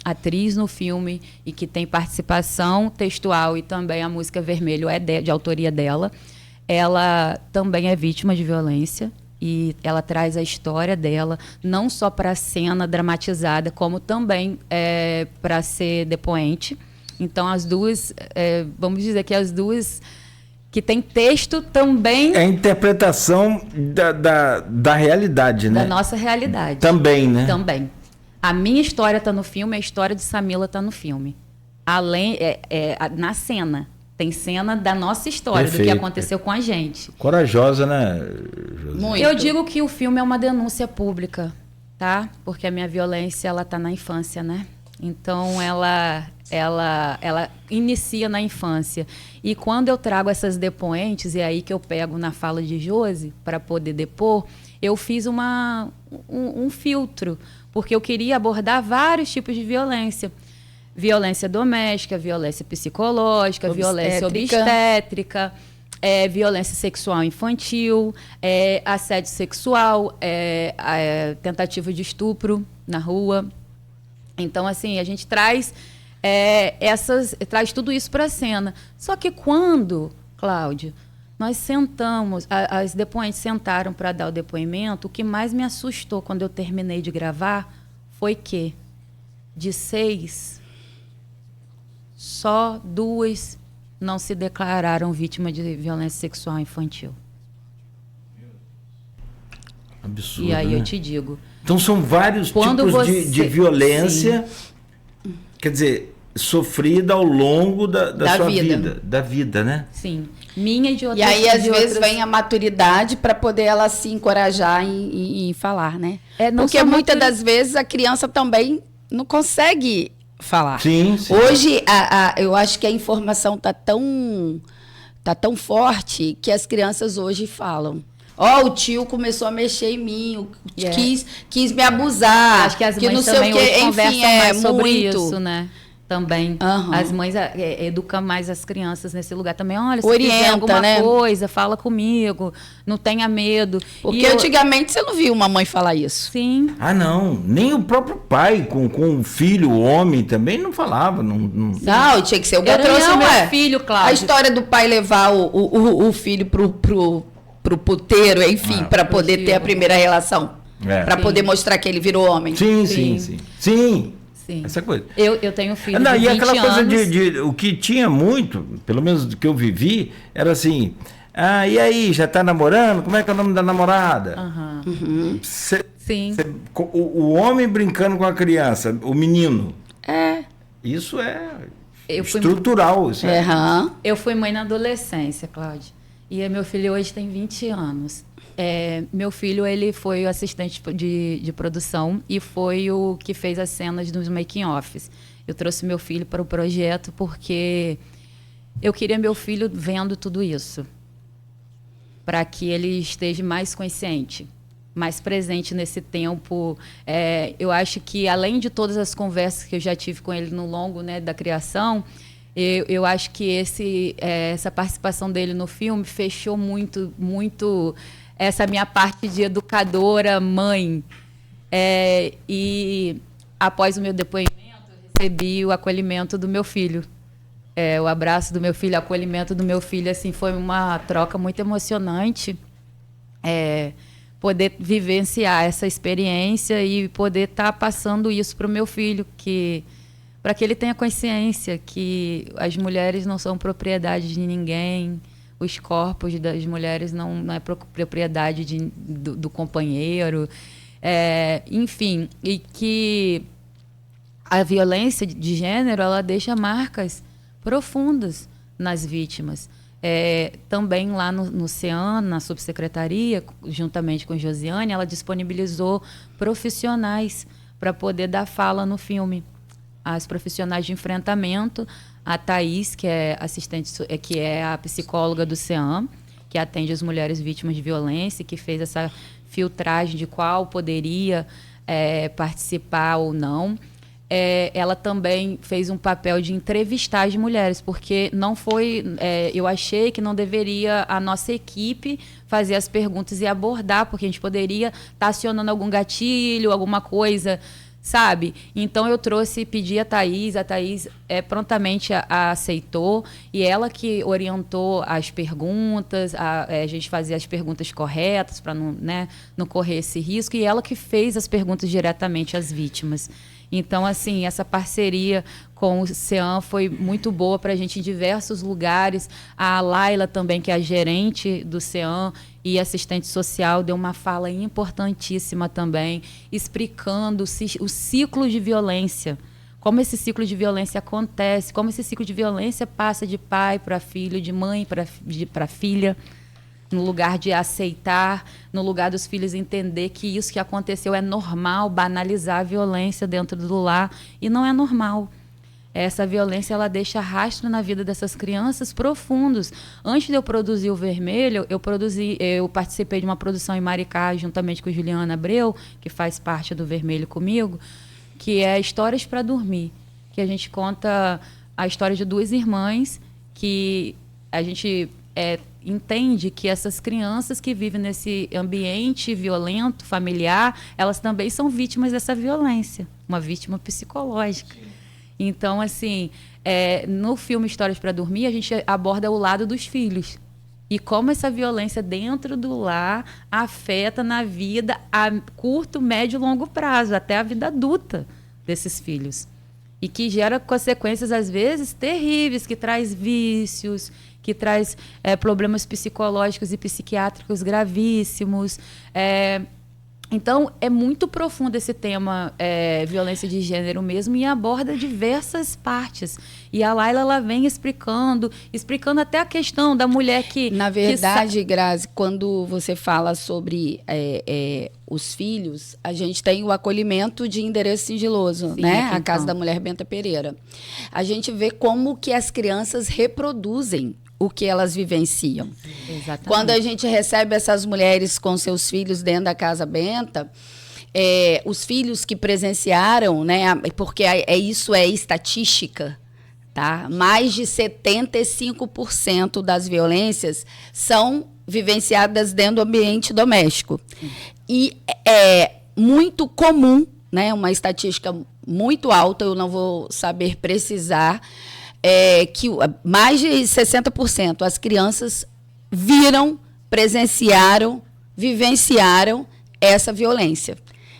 atriz no filme e que tem participação textual, e também a música Vermelho é de autoria dela. Ela também é vítima de violência. E ela traz a história dela, não só para a cena dramatizada, como também para ser depoente. Então, as duas, vamos dizer que as duas que tem texto também... É a interpretação da realidade, né? Da nossa realidade. Também, né? Também. A minha história está no filme, a história de Samila está no filme. Além, na cena. Tem cena da nossa história, perfeito, do que aconteceu com a gente. Corajosa, né, Muito. Eu digo que o filme é uma denúncia pública, tá? Porque a minha violência, ela tá na infância, né? Então, ela inicia na infância. E quando eu trago essas depoentes, e é aí que eu pego na fala de Josi, para poder depor, eu fiz um filtro, porque eu queria abordar vários tipos de violência. Violência doméstica, violência psicológica, violência obstétrica, violência sexual infantil, assédio sexual, tentativa de estupro na rua. Então, assim, a gente traz tudo isso para a cena. Só que quando, Cláudio, nós sentamos, as depoentes sentaram para dar o depoimento, o que mais me assustou quando eu terminei de gravar foi que, de 6... só 2 não se declararam vítima de violência sexual infantil. Absurdo, e aí, né? Eu te digo... Então, são vários tipos de violência, sim, quer dizer, sofrida ao longo da sua vida. Da vida, né? Sim. Minha e de outras. E aí, às vezes, vem a maturidade para poder ela se encorajar em falar, né? Porque muitas das vezes a criança também não consegue falar. Sim, sim. Hoje, eu acho que a informação tá tão forte que as crianças hoje falam. O tio começou a mexer em mim, quis me abusar. Acho que as mães também hoje conversam mais sobre isso, né? Também. As mães educam mais as crianças nesse lugar também. Olha, se quiser alguma coisa, fala comigo, não tenha medo. Porque antigamente você não viu uma mãe falar isso. Sim. Ah, não. Nem o próprio pai com o filho, o homem, também não falava. Não, tinha que ser o garoto. Eu trouxe meu filho, Cláudio. A história do pai levar o filho pro puteiro, enfim, para poder ter a primeira relação. Para poder mostrar que ele virou homem. Sim. Essa coisa. Eu tenho filho de 20 e aquela anos. coisa o que tinha muito, pelo menos do que eu vivi, era assim, E aí, já tá namorando? Como é que é o nome da namorada? Sim. O homem brincando com a criança, o menino. Isso é estrutural. Eu fui mãe na adolescência, Cláudia. E meu filho hoje tem 20 anos. Meu filho, ele foi o assistente de produção e foi o que fez as cenas dos making-offs. Eu trouxe meu filho para o projeto porque eu queria meu filho vendo tudo isso, para que ele esteja mais consciente, mais presente nesse tempo. Eu acho que, além de todas as conversas que eu já tive com ele no longo, né, da criação, eu acho que essa participação dele no filme fechou muito essa minha parte de educadora, mãe. E após o meu depoimento, eu recebi o acolhimento do meu filho. O abraço do meu filho, o acolhimento do meu filho, assim, foi uma troca muito emocionante. Poder vivenciar essa experiência e poder estar passando isso para o meu filho, para que ele tenha consciência que as mulheres não são propriedade de ninguém, os corpos das mulheres não é propriedade do companheiro, enfim, e que a violência de gênero, ela deixa marcas profundas nas vítimas. Também lá no CEAN, na subsecretaria, juntamente com Josiane, ela disponibilizou profissionais para poder dar fala no filme. As profissionais de enfrentamento, a Thaís, que é que é a psicóloga do CEAN, que atende as mulheres vítimas de violência, que fez essa filtragem de qual poderia participar ou não. Ela também fez um papel de entrevistar as mulheres, porque não foi... eu achei que não deveria a nossa equipe fazer as perguntas e abordar, porque a gente poderia estar acionando algum gatilho, alguma coisa, sabe? Então eu pedi a Thaís prontamente aceitou, e ela que orientou as perguntas, a gente fazia as perguntas corretas para não correr esse risco, e ela que fez as perguntas diretamente às vítimas. Então, assim, essa parceria com o CEAN foi muito boa para a gente em diversos lugares. A Laila também, que é a gerente do CEAN e assistente social, deu uma fala importantíssima também, explicando o ciclo de violência, como esse ciclo de violência acontece, como esse ciclo de violência passa de pai para filho, de mãe para filha, no lugar de aceitar, no lugar dos filhos entender que isso que aconteceu é normal, banalizar a violência dentro do lar, e não é normal. Essa violência, ela deixa rastro na vida dessas crianças profundos. Antes de eu produzir o Vermelho, eu participei de uma produção em Maricá, juntamente com Juliana Abreu, que faz parte do Vermelho comigo, que é Histórias para Dormir, que a gente conta a história de duas irmãs que a gente entende que essas crianças que vivem nesse ambiente violento, familiar, elas também são vítimas dessa violência, uma vítima psicológica. Então, assim, no filme Histórias para Dormir, a gente aborda o lado dos filhos e como essa violência dentro do lar afeta na vida a curto, médio e longo prazo, até a vida adulta desses filhos. E que gera consequências, às vezes, terríveis, que traz vícios, que traz problemas psicológicos e psiquiátricos gravíssimos. Então, é muito profundo esse tema, violência de gênero mesmo, e aborda diversas partes. E a Laila, ela vem explicando até a questão da mulher que... Na verdade, Grazi, quando você fala sobre os filhos, a gente tem o acolhimento de endereço sigiloso, sim, né? A Casa da Mulher Benta Pereira. A gente vê como que as crianças reproduzem o que elas vivenciam. Exatamente. Quando a gente recebe essas mulheres com seus filhos dentro da Casa Benta, os filhos que presenciaram, né, porque isso é estatística, tá? Mais de 75% das violências são vivenciadas dentro do ambiente doméstico. E é muito comum, né, uma estatística muito alta, eu não vou saber precisar, que mais de 60% as crianças viram, presenciaram, vivenciaram essa violência.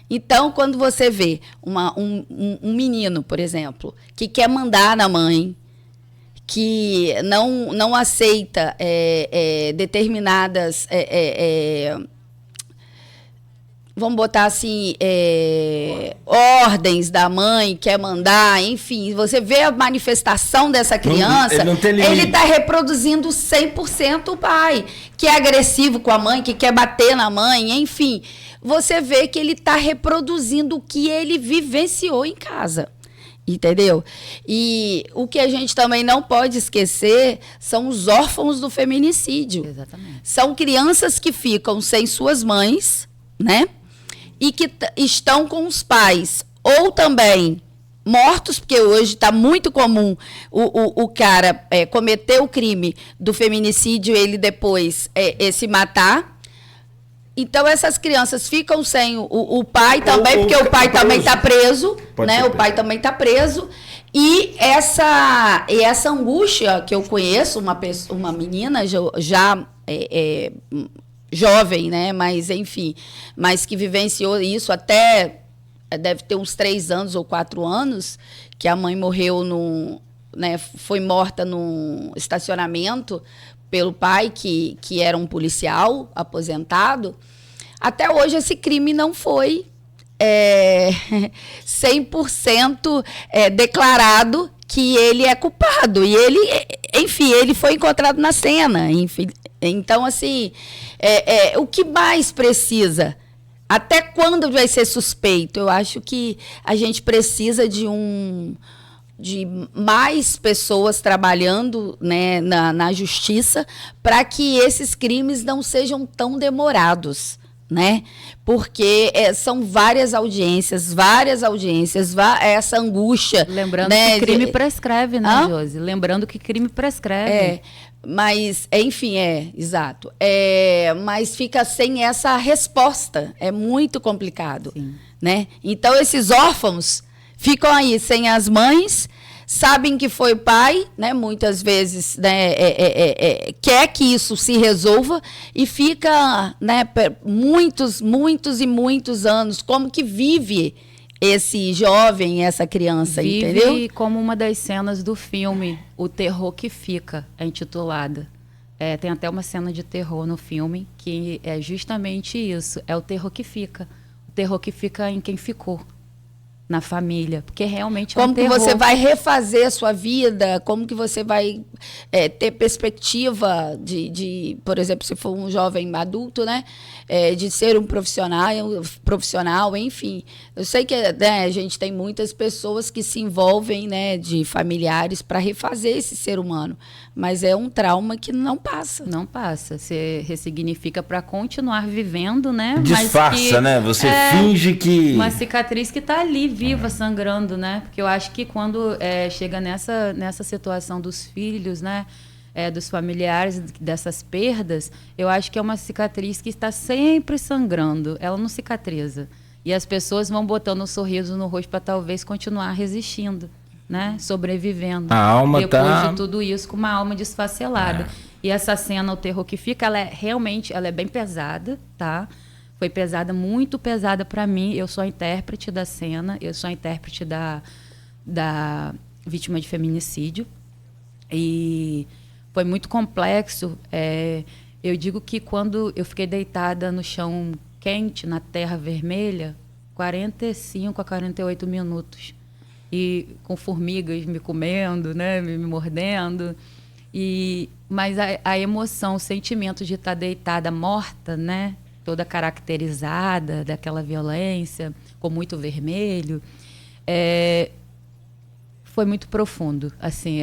Então, quando você vê um menino, por exemplo, que quer mandar na mãe, que não aceita determinadas, vamos botar assim, ordens da mãe, quer mandar, enfim, você vê a manifestação dessa criança, ele está reproduzindo 100% o pai, que é agressivo com a mãe, que quer bater na mãe, enfim, você vê que ele está reproduzindo o que ele vivenciou em casa. Entendeu? E o que a gente também não pode esquecer são os órfãos do feminicídio. Exatamente. São crianças que ficam sem suas mães, né? E que estão com os pais. Ou também mortos, porque hoje está muito comum o cara cometer o crime do feminicídio, ele depois se matar. Então, essas crianças ficam sem o pai também, porque o pai também está preso, né? O pai também está preso. E essa angústia que eu conheço, uma menina já jovem, né? Mas, enfim, mas que vivenciou isso até, deve ter uns 3 anos ou 4 anos, que a mãe morreu né? Foi morta num estacionamento pelo pai, que era um policial aposentado. Até hoje esse crime não foi 100% declarado que ele é culpado. E ele, enfim, ele foi encontrado na cena. Enfim. Então, assim, o que mais precisa? Até quando vai ser suspeito? Eu acho que a gente precisa de mais pessoas trabalhando, né, na justiça, para que esses crimes não sejam tão demorados, né? Porque são várias audiências, essa angústia. Lembrando, né, que crime prescreve, né, Josi? Lembrando que crime prescreve. Mas, enfim, exato. Mas fica sem essa resposta. É muito complicado. Sim. Né? Então, esses órfãos ficam aí sem as mães, sabem que foi pai, né? Muitas vezes, né, quer que isso se resolva e fica, né, muitos e muitos anos. Como que vive esse jovem, essa criança, entendeu? Vive como uma das cenas do filme O Terror que Fica, é intitulada. Tem até uma cena de terror no filme que é justamente isso, é o terror que fica. O terror que fica em quem ficou. Na família, porque realmente como que você vai refazer a sua vida, como que você vai ter perspectiva de, por exemplo, se for um jovem adulto, né, de ser um profissional, enfim. Eu sei que, né, a gente tem muitas pessoas que se envolvem, né, de familiares para refazer esse ser humano, mas é um trauma que não passa. Não passa, você ressignifica para continuar vivendo, né? Disfarça, né? Você finge que... Uma cicatriz que está ali, viva, sangrando, né? Porque eu acho que quando chega nessa situação dos filhos, né? Dos familiares, dessas perdas, eu acho que é uma cicatriz que está sempre sangrando. Ela não cicatriza. E as pessoas vão botando um sorriso no rosto para talvez continuar resistindo, né? Sobrevivendo. A alma depois de tudo isso, com uma alma desfacelada. E essa cena, O Terror que Fica, ela é bem pesada, tá? Foi pesada, muito pesada para mim. Eu sou a intérprete da cena, eu sou a intérprete da vítima de feminicídio. E foi muito complexo. Eu digo que quando eu fiquei deitada no chão quente, na terra vermelha, 45 a 48 minutos. E com formigas me comendo, né, me mordendo. Mas a emoção, o sentimento de estar deitada morta, né, toda caracterizada daquela violência, com muito vermelho, foi muito profundo. Assim,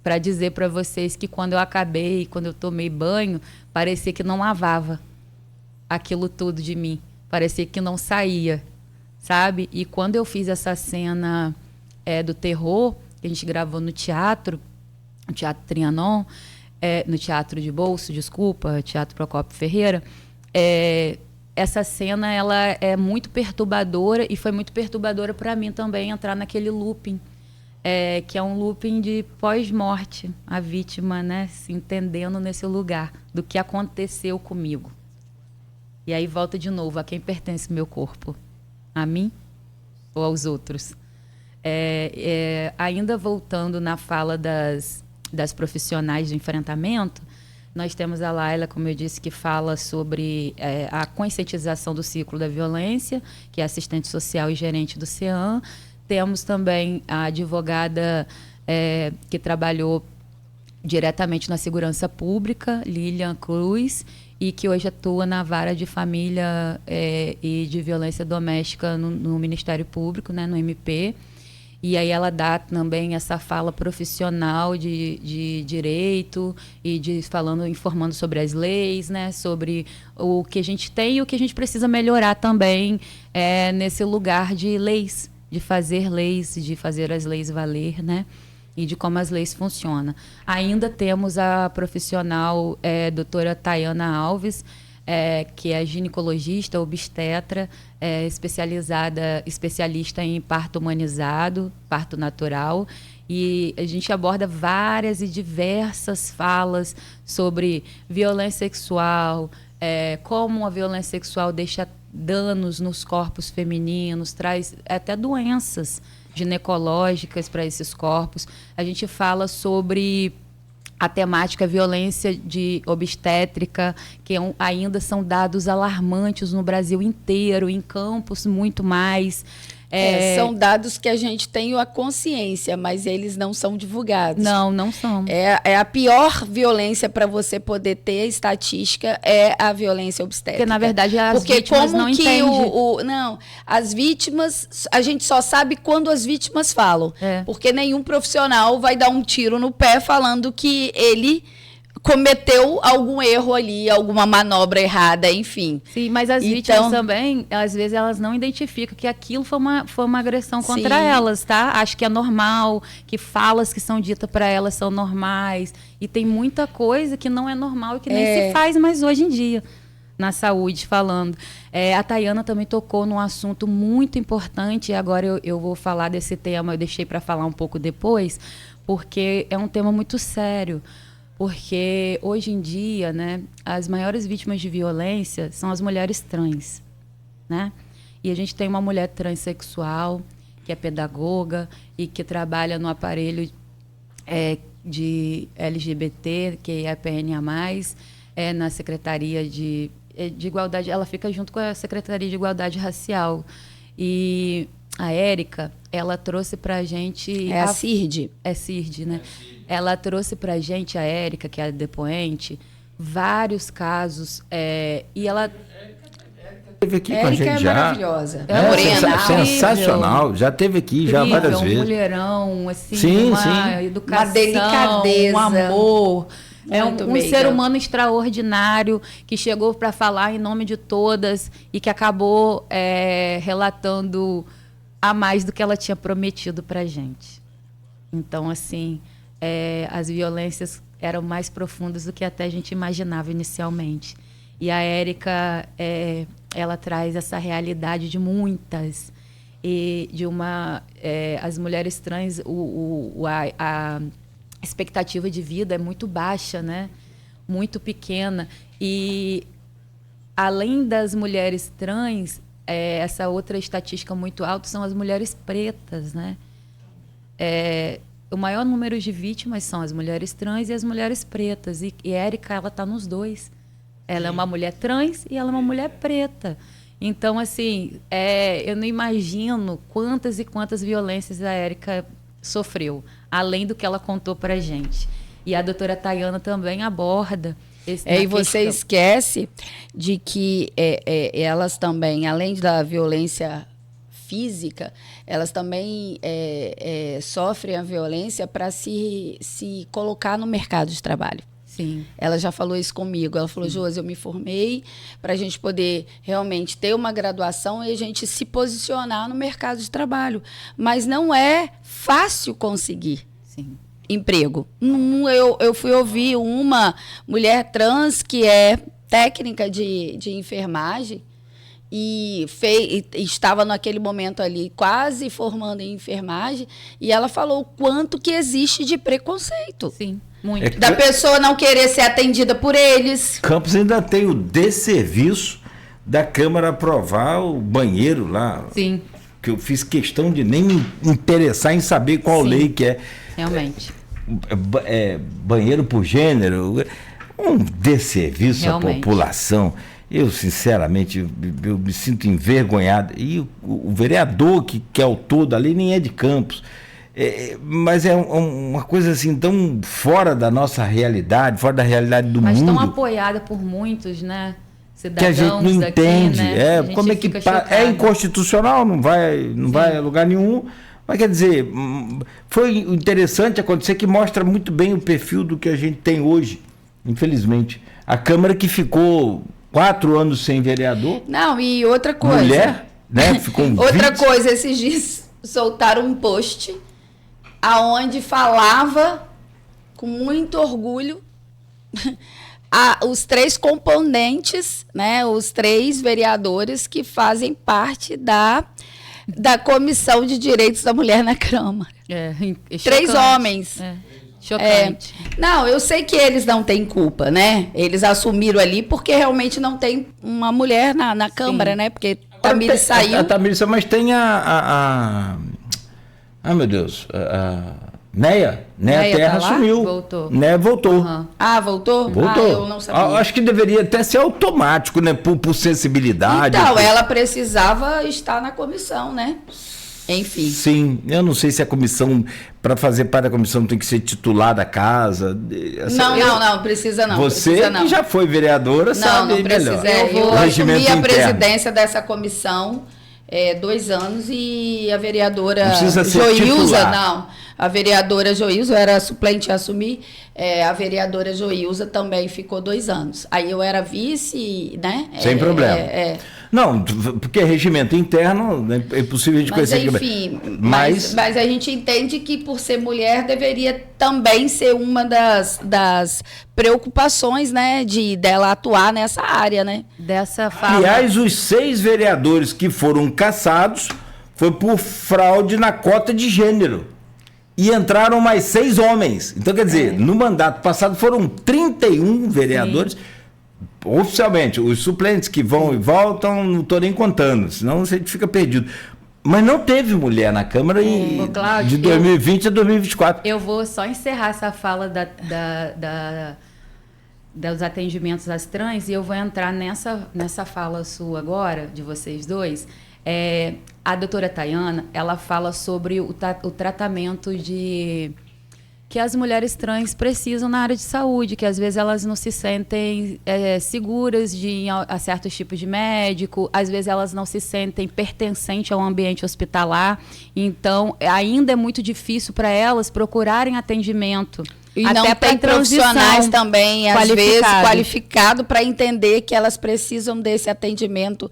para dizer para vocês que quando eu acabei, quando eu tomei banho, parecia que não lavava aquilo tudo de mim. Parecia que não saía, sabe? E quando eu fiz essa cena do terror, que a gente gravou no Teatro Trianon, no Teatro de Bolso, Teatro Procópio Ferreira, essa cena ela é muito perturbadora e foi muito perturbadora para mim também entrar naquele looping, que é um looping de pós-morte, a vítima, né, se entendendo nesse lugar do que aconteceu comigo. E aí volta de novo, a quem pertence o meu corpo? A mim ou aos outros? Ainda voltando na fala das profissionais de enfrentamento, nós temos a Laila, como eu disse, que fala sobre a conscientização do ciclo da violência, que é assistente social e gerente do CEAM. Temos também a advogada que trabalhou diretamente na segurança pública, Lilian Cruz, e que hoje atua na vara de família e de violência doméstica no Ministério Público, né, no MP. E aí ela dá também essa fala profissional de direito e informando sobre as leis, né, sobre o que a gente tem e o que a gente precisa melhorar também nesse lugar de leis, de fazer as leis valer, né, e de como as leis funcionam. Ainda temos a profissional doutora Tayana Alves, que é ginecologista, obstetra, especialista em parto humanizado, parto natural, e a gente aborda várias e diversas falas sobre violência sexual, como a violência sexual deixa danos nos corpos femininos, traz até doenças ginecológicas para esses corpos. A gente fala sobre a temática violência de obstétrica, que ainda são dados alarmantes no Brasil inteiro, em campos muito mais. São dados que a gente tem a consciência, mas eles não são divulgados. Não são. A pior violência para você poder ter estatística é a violência obstétrica. Porque, na verdade, as vítimas não entendem. Não, as vítimas, a gente só sabe quando as vítimas falam. Porque nenhum profissional vai dar um tiro no pé falando que ele cometeu algum erro ali, alguma manobra errada, enfim. Sim, mas as vítimas também, às vezes, elas não identificam que aquilo foi uma agressão contra elas, tá? Acho que é normal, que falas que são ditas para elas são normais. E tem muita coisa que não é normal e que nem se faz mais hoje em dia, na saúde, falando. A Tayana também tocou num assunto muito importante, e agora eu vou falar desse tema, eu deixei para falar um pouco depois, porque é um tema muito sério. Porque hoje em dia, né, as maiores vítimas de violência são as mulheres trans, né? E a gente tem uma mulher transexual que é pedagoga e que trabalha no aparelho de LGBT, que é a PNA+, na Secretaria de Igualdade. Ela fica junto com a Secretaria de Igualdade Racial. E a Érica, ela trouxe pra gente... a CIRD. É CIRD, né? Ela trouxe pra gente, a Érica, que é a depoente, vários casos, e ela... Teve aqui com a gente já. Maravilhosa. Sensacional. Já teve aqui já várias vezes. Um mulherão, assim, sim. Educação, uma delicadeza, um amor. Um meiga. ser humano extraordinário que chegou para falar em nome de todas e que acabou relatando a mais do que ela tinha prometido para a gente. Então, assim, as violências eram mais profundas do que até a gente imaginava inicialmente. E a Érica, ela traz essa realidade de muitas. E de as mulheres trans, a expectativa de vida é muito baixa, né? Muito pequena. E, além das mulheres trans, essa outra estatística muito alta são as mulheres pretas, né? O maior número de vítimas são as mulheres trans e as mulheres pretas. E Érica, ela está nos dois. Ela é uma mulher trans e ela é uma mulher preta. Então, assim, eu não imagino quantas e quantas violências a Érica sofreu, além do que ela contou para a gente. E a doutora Tayana também aborda esse e você esquece de que elas também, além da violência física, elas também sofrem a violência para se colocar no mercado de trabalho. Sim. Ela já falou isso comigo. Ela falou, Josi, eu me formei para a gente poder realmente ter uma graduação e a gente se posicionar no mercado de trabalho. Mas não é fácil conseguir emprego. Eu fui ouvir uma mulher trans que é técnica de enfermagem e estava naquele momento ali quase formando em enfermagem, e ela falou o quanto que existe de preconceito. Sim. Muito. Da pessoa não querer ser atendida por eles. Campos ainda tem o desserviço da Câmara aprovar o banheiro lá. Sim. Que eu fiz questão de nem me interessar em saber qual lei que é. Realmente. banheiro por gênero, um desserviço à população. Eu, sinceramente, eu me sinto envergonhado. E o vereador que é o todo ali nem é de Campos. Mas é uma coisa assim tão fora da nossa realidade, fora da realidade do mundo. Mas tão apoiada por muitos, né? Cidadãos que a gente não entende. Aqui, né? Como é que é inconstitucional, não vai a lugar nenhum. Mas quer dizer, foi interessante acontecer, que mostra muito bem o perfil do que a gente tem hoje, infelizmente. A Câmara que ficou 4 anos sem vereador. Não, e outra coisa. Mulher, né? Ficou outra coisa, esses dias soltaram um post aonde falava com muito orgulho os 3 componentes, né? Os 3 vereadores que fazem parte da Comissão de Direitos da Mulher na Câmara. 3 homens. Chocante. Não, eu sei que eles não têm culpa, né? Eles assumiram ali porque realmente não tem uma mulher na Câmara, né? Porque Tamires saiu. A Tamires, mas tem ai, meu Deus. Neia Terra assumiu. Voltou. Neia voltou. Uhum. Voltou? Voltou. Eu não sabia. Acho que deveria até ser automático, né? Por sensibilidade. Então, ela precisava estar na comissão, né? Enfim. Sim, eu não sei se a comissão, para fazer parte da comissão, tem que ser titular da casa. Não, precisa não. Você precisa não. Que já foi vereadora, sabe não precisa. melhor. Eu assumi a presidência dessa comissão 2 anos e a vereadora Joilza, a vereadora Joilza, eu era suplente a assumir, a vereadora Joilza também ficou 2 anos. Aí eu era vice, né? Sem problema. Não, porque é regimento interno, é impossível a gente conhecer. Enfim, mas a gente entende que por ser mulher deveria também ser uma das preocupações, né, dela atuar nessa área, né? Dessa fala. Aliás, os 6 vereadores que foram cassados foi por fraude na cota de gênero. E entraram mais 6 homens. Então, quer dizer, no mandato passado foram 31 vereadores. Sim. Oficialmente, os suplentes que vão e voltam, não estou nem contando, senão a gente fica perdido. Mas não teve mulher na Câmara de 2020 a 2024. Eu vou só encerrar essa fala dos atendimentos às trans e eu vou entrar nessa fala sua agora, de vocês dois. A doutora Tayana, ela fala sobre o tratamento que as mulheres trans precisam na área de saúde, que às vezes elas não se sentem seguras de ir a certos tipos de médico, às vezes elas não se sentem pertencentes ao ambiente hospitalar, então ainda é muito difícil para elas procurarem atendimento. E até não tem profissionais também, às vezes, qualificados para entender que elas precisam desse atendimento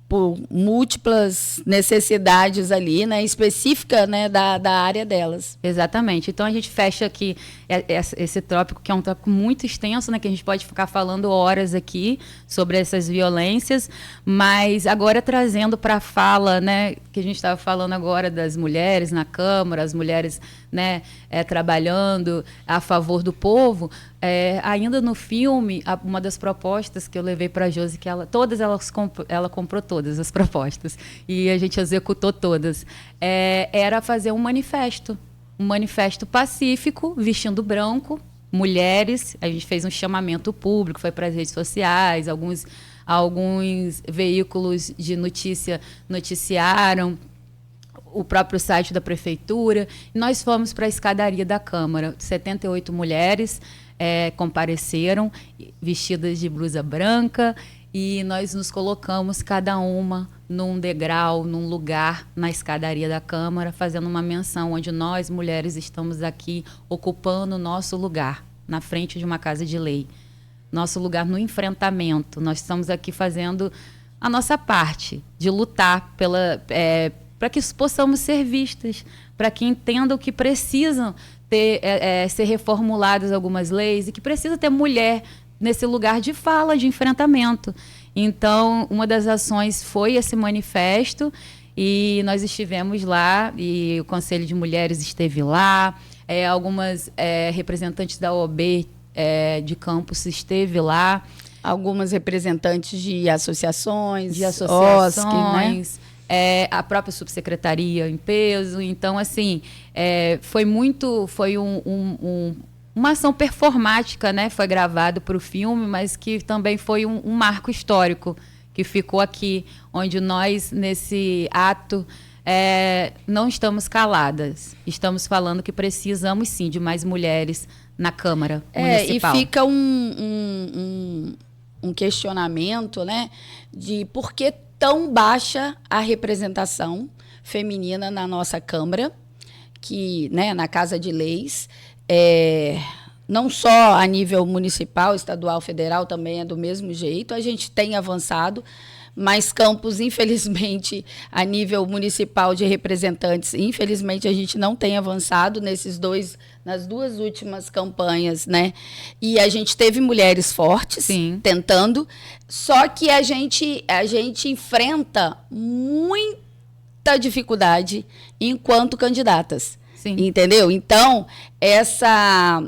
por múltiplas necessidades ali, né, específica, né, da área delas. Exatamente. Então a gente fecha aqui esse tópico, que é um tópico muito extenso, né, que a gente pode ficar falando horas aqui sobre essas violências, mas agora trazendo para a fala, né, que a gente estava falando agora das mulheres na Câmara, as mulheres, né, trabalhando a favor do povo. Ainda no filme, uma das propostas que eu levei para a Josi, que ela comprou todas as propostas e a gente executou todas, era fazer um manifesto pacífico, vestindo branco, mulheres. A gente fez um chamamento público, foi para as redes sociais, alguns veículos de notícia noticiaram, o próprio site da prefeitura. Nós fomos para a escadaria da Câmara. 78 mulheres compareceram, vestidas de blusa branca, e nós nos colocamos cada uma num degrau, num lugar na escadaria da Câmara, fazendo uma menção onde nós, mulheres, estamos aqui ocupando o nosso lugar, na frente de uma casa de lei. Nosso lugar no enfrentamento. Nós estamos aqui fazendo a nossa parte de lutar para que possamos ser vistas, para que entendam que precisam ser reformuladas algumas leis e que precisa ter mulher nesse lugar de fala, de enfrentamento. Então, uma das ações foi esse manifesto e nós estivemos lá e o Conselho de Mulheres esteve lá, algumas representantes da OAB de Campos esteve lá. Algumas representantes de associações, OSC, né? a própria subsecretaria em peso. Então, assim, foi uma ação performática, né? Foi gravado para o filme, mas que também foi um marco histórico que ficou aqui, onde nós, nesse ato, não estamos caladas. Estamos falando que precisamos, sim, de mais mulheres na Câmara Municipal. E fica um questionamento, né, de por que tão baixa a representação feminina na nossa Câmara, que, né, na Casa de Leis, não só a nível municipal, estadual, federal, também é do mesmo jeito. A gente tem avançado, mas Campos, infelizmente, a nível municipal de representantes, infelizmente a gente não tem avançado nas duas últimas campanhas, né? E a gente teve mulheres fortes, sim, tentando, só que a gente enfrenta muita dificuldade enquanto candidatas. Sim. Entendeu? Então, essa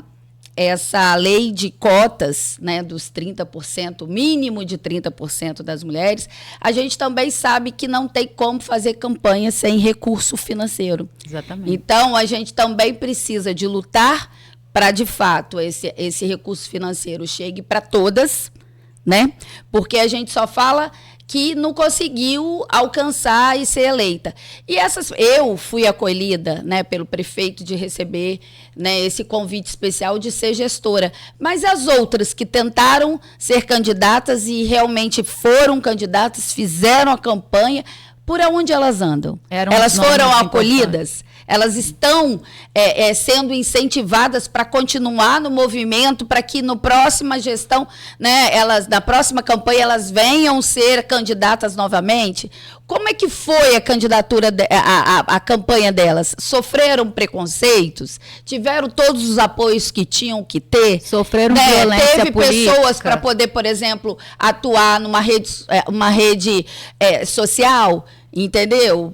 lei de cotas, né, dos 30%, mínimo de 30% das mulheres, a gente também sabe que não tem como fazer campanha sem recurso financeiro. Exatamente. Então, a gente também precisa de lutar para, de fato, esse recurso financeiro chegue para todas, né? Porque a gente só fala que não conseguiu alcançar e ser eleita. E eu fui acolhida, né, pelo prefeito de receber, né, esse convite especial de ser gestora. Mas as outras que tentaram ser candidatas e realmente foram candidatas, fizeram a campanha, por onde elas andam? Elas foram acolhidas? Elas estão sendo incentivadas para continuar no movimento, para que na próxima gestão, né, na próxima campanha, elas venham ser candidatas novamente? Como é que foi a candidatura, a campanha delas? Sofreram preconceitos? Tiveram todos os apoios que tinham que ter? Sofreram violência Teve política? Pessoas para poder, por exemplo, atuar numa rede social? Entendeu?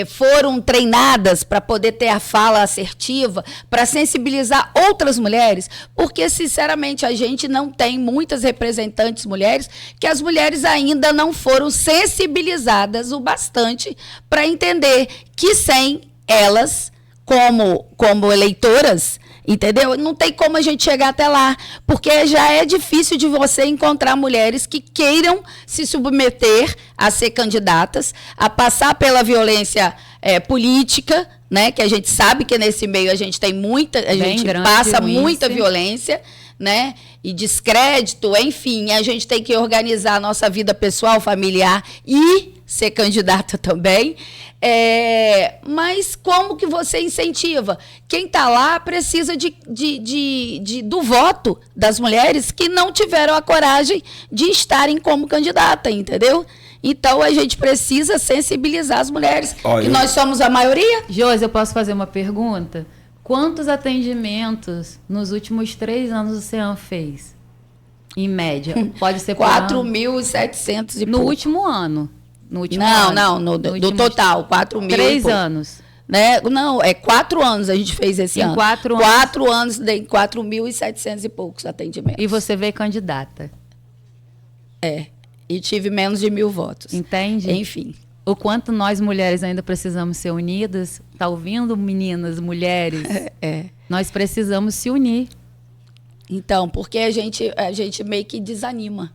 Foram treinadas para poder ter a fala assertiva, para sensibilizar outras mulheres, porque, sinceramente, a gente não tem muitas representantes mulheres, que as mulheres ainda não foram sensibilizadas o bastante para entender que sem elas, como eleitoras, entendeu? Não tem como a gente chegar até lá, porque já é difícil de você encontrar mulheres que queiram se submeter a ser candidatas, a passar pela violência política, né? Que a gente sabe que nesse meio a gente tem passa muita violência, né? E descrédito, enfim, a gente tem que organizar a nossa vida pessoal, familiar e ser candidata também. Mas como que você incentiva? Quem está lá precisa do voto das mulheres que não tiveram a coragem de estarem como candidata, entendeu? Então, a gente precisa sensibilizar as mulheres, que nós somos a maioria. Josi, eu posso fazer uma pergunta? Quantos atendimentos nos últimos 3 anos o CEAM fez? Em média? Pode ser 4.700 e no pouco. Último ano. No último do total, 4.000. 3 anos. Né? Não, 4 anos a gente fez esse ano. 4 anos. 4 anos, 4.700 e poucos atendimentos. E você veio candidata. E tive menos de 1.000 votos. Entende? Enfim. O quanto nós mulheres ainda precisamos ser unidas. Tá ouvindo, meninas, mulheres? Nós precisamos se unir. Então, porque a gente meio que desanima,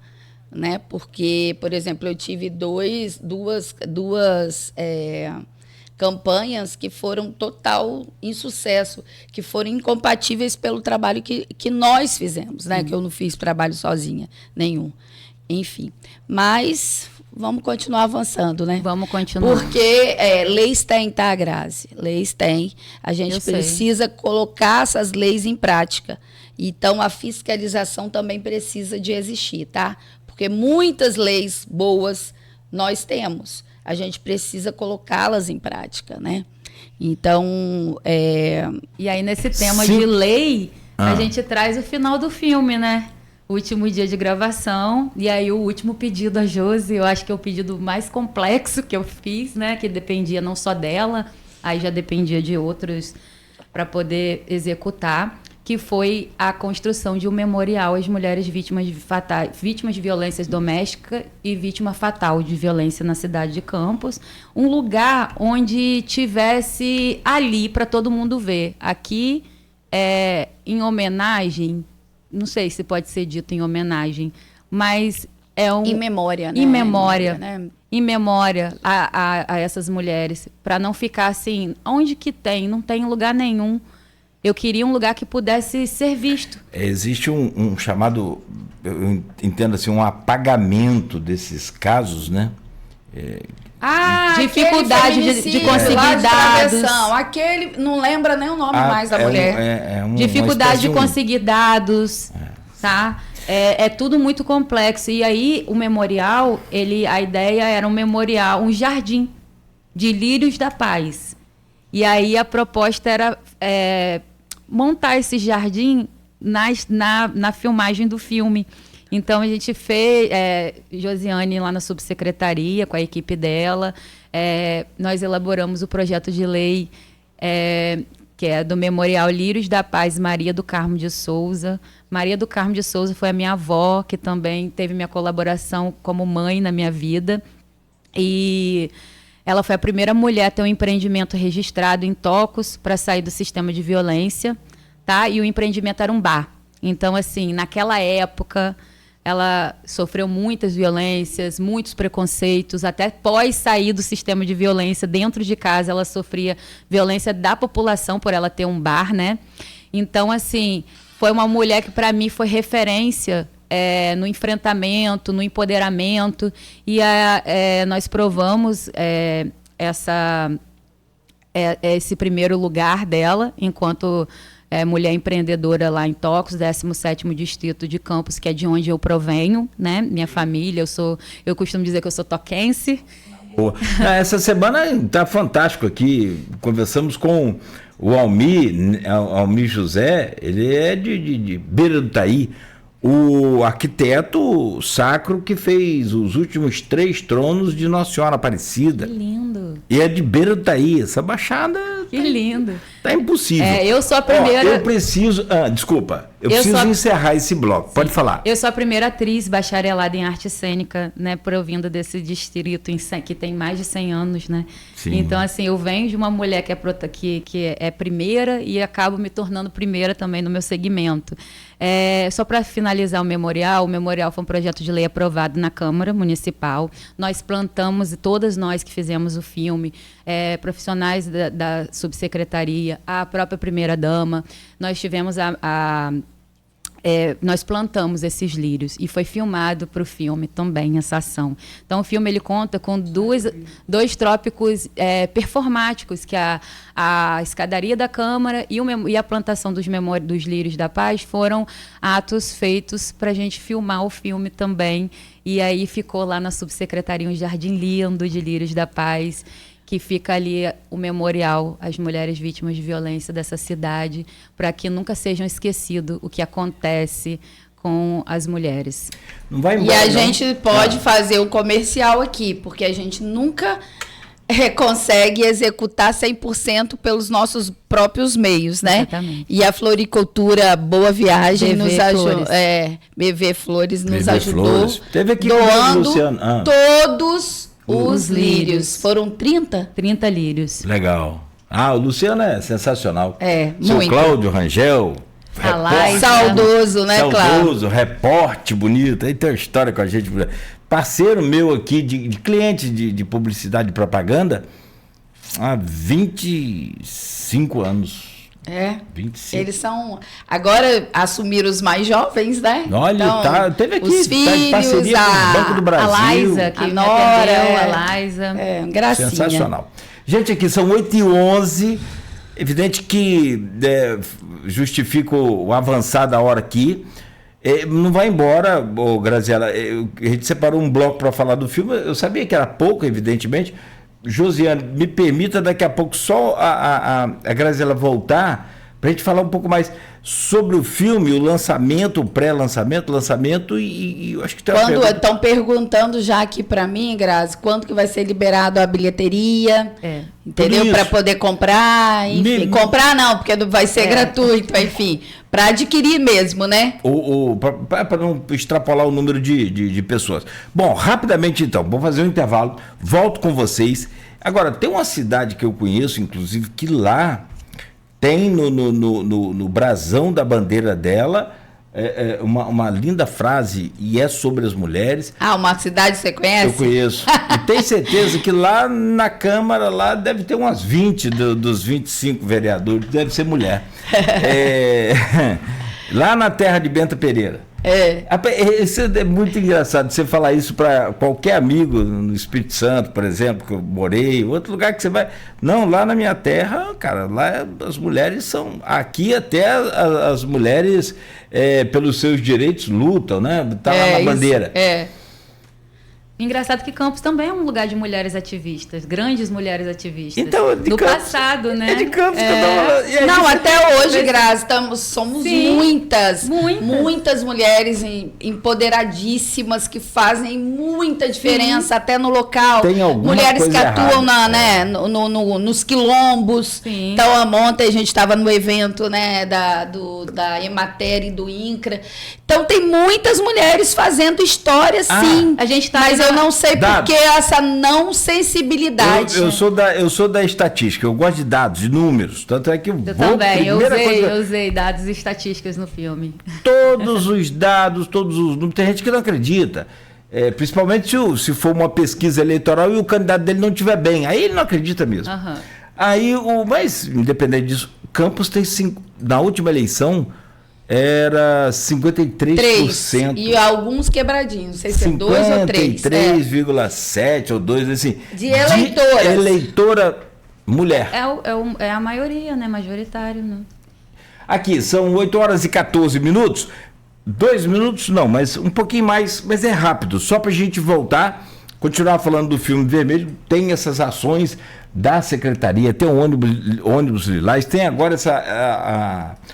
né? Porque, por exemplo, eu tive duas campanhas que foram total insucesso, que foram incompatíveis pelo trabalho que nós fizemos, né? Que eu não fiz trabalho sozinha, nenhum. Enfim, mas vamos continuar avançando, né? Vamos continuar. Porque leis tem, tá, Grazi? Leis tem. A gente precisa colocar essas leis em prática. Então, a fiscalização também precisa de existir, tá? Porque muitas leis boas nós temos. A gente precisa colocá-las em prática, né? Então, E aí, nesse tema de lei, a gente traz o final do filme, né? O último dia de gravação, e aí o último pedido a Josi, eu acho que é o pedido mais complexo que eu fiz, né? Que dependia não só dela, aí já dependia de outros para poder executar, que foi a construção de um memorial às mulheres vítimas de violência doméstica e vítima fatal de violência na cidade de Campos. Um lugar onde tivesse ali para todo mundo ver. Aqui, em homenagem, não sei se pode ser dito em homenagem, mas é um... Em memória, né? Em memória a essas mulheres, para não ficar assim, onde que tem? Não tem lugar nenhum. Eu queria um lugar que pudesse ser visto. Existe um chamado, eu entendo assim, um apagamento desses casos, né? Dificuldade de conseguir dados. Aquele, não lembra nem o nome mais da mulher. Dificuldade de conseguir dados, tá? É tudo muito complexo. E aí, o memorial, a ideia era um memorial, um jardim de lírios da paz. E aí, a proposta era montar esse jardim na filmagem do filme. Então, a gente fez, Josiane lá na subsecretaria, com a equipe dela, nós elaboramos o projeto de lei, que é do Memorial Lírios da Paz Maria do Carmo de Souza. Maria do Carmo de Souza foi a minha avó, que também teve minha colaboração como mãe na minha vida. E ela foi a primeira mulher a ter um empreendimento registrado em Tocos para sair do sistema de violência, tá? E o empreendimento era um bar. Então, assim, naquela época, ela sofreu muitas violências, muitos preconceitos, até pós sair do sistema de violência, dentro de casa ela sofria violência da população por ela ter um bar, né? Então, assim, foi uma mulher que para mim foi referência no enfrentamento, no empoderamento, e nós provamos esse primeiro lugar dela, enquanto mulher empreendedora lá em Tocos, 17º Distrito de Campos, que é de onde eu provenho, né? Minha família, eu costumo dizer que eu sou toquense. Essa semana está fantástico aqui, conversamos com o Almir José, ele é de Beira do Taí, o arquiteto sacro que fez os últimos 3 tronos de Nossa Senhora Aparecida. Que lindo. E é de Beira do Taí, essa baixada... Que lindo. Tá impossível. Eu sou a primeira... Eu preciso... eu preciso encerrar esse bloco. Sim. Pode falar. Eu sou a primeira atriz bacharelada em arte cênica, né, provinda desse distrito que tem mais de 100 anos, né? Sim. Então, assim, eu venho de uma mulher que é primeira e acabo me tornando primeira também no meu segmento. Só para finalizar o memorial foi um projeto de lei aprovado na Câmara Municipal. Nós plantamos, todas nós que fizemos o filme, profissionais da subsecretaria, a própria primeira-dama, nós tivemos nós plantamos esses lírios e foi filmado para o filme também essa ação. Então o filme ele conta com dois trópicos performáticos, que a escadaria da Câmara e a plantação dos lírios da paz foram atos feitos para a gente filmar o filme também. E aí ficou lá na subsecretaria um jardim lindo de lírios da paz, que fica ali o memorial às mulheres vítimas de violência dessa cidade, para que nunca sejam esquecidos o que acontece com as mulheres. Não vai embora, e a gente pode fazer o comercial aqui, porque a gente nunca consegue executar 100% pelos nossos próprios meios, né? Exatamente. E a Floricultura Boa Viagem BV nos ajudou. BV Flores nos ajudou. Flores. Teve aqui doando Luciano. Todos os lírios. Foram 30? 30 lírios. Legal. O Luciano é sensacional. Seu muito. Cláudio Rangel. Saudoso, né, Cláudio? Saudoso, repórter bonito. Aí tem uma história com a gente. Parceiro meu aqui, de cliente de publicidade e propaganda, há 25 anos. 25. Eles são... Agora assumiram os mais jovens, né? Olha, então, teve aqui, os filhos, em parceria com o Banco do Brasil. A Laísa, que a Nora, a Laísa. Gracinha. Sensacional. Gente, aqui são 8h11. Evidente que justifica o avançar da hora aqui. Não vai embora, Graziela. A gente separou um bloco para falar do filme. Eu sabia que era pouco, evidentemente. Josiane, me permita daqui a pouco só a Graziela voltar para a gente falar um pouco mais sobre o filme, o lançamento, o pré-lançamento, lançamento e eu acho que quando estão perguntando já aqui para mim, Grazi, quando que vai ser liberado a bilheteria, entendeu? Para poder comprar, enfim, comprar não, porque vai ser gratuito, enfim, para adquirir mesmo, né? Para não extrapolar o número de pessoas. Bom, rapidamente então, vou fazer um intervalo, volto com vocês. Agora, tem uma cidade que eu conheço, inclusive, que lá tem no brasão da bandeira dela uma linda frase, e é sobre as mulheres. Uma cidade que você conhece? Eu conheço. E tenho certeza que lá na Câmara, lá deve ter umas 20 dos 25 vereadores, deve ser mulher. Lá na terra de Benta Pereira. Isso é muito engraçado, você falar isso para qualquer amigo no Espírito Santo, por exemplo, que eu morei, outro lugar que você vai. Não, lá na minha terra, cara, lá as mulheres são. Aqui até as mulheres, pelos seus direitos, lutam, né? Tá lá na bandeira. Engraçado que Campos também é um lugar de mulheres ativistas, grandes mulheres ativistas. Então, do passado, né? É de Campos. Não, até hoje, Grazi, somos muitas mulheres empoderadíssimas que fazem muita diferença até no local. Tem alguma mulheres coisa que atuam errada, nos quilombos. Sim. Então, ontem a gente estava no evento, né, da Emater e do INCRA. Então, tem muitas mulheres fazendo história, sim. A gente tá Mas eu não sei por que essa não sensibilidade. Eu sou da estatística, eu gosto de dados, de números. Tanto é que eu também, eu usei dados e estatísticas no filme. Todos os dados, todos os números. Tem gente que não acredita. Principalmente se for uma pesquisa eleitoral e o candidato dele não estiver bem. Aí ele não acredita mesmo. Mas, independente disso, Campos tem na última eleição era 53%. E alguns quebradinhos, não sei se é 2 ou 3. 53,7 ou 2, assim. De eleitoras. Eleitora mulher. É a maioria, né? Majoritário, né? Aqui, são 8 horas e 14 minutos. 2 minutos não, mas um pouquinho mais, mas é rápido. Só pra gente voltar, continuar falando do filme Vermelho, tem essas ações da secretaria, tem um ônibus lilás, tem agora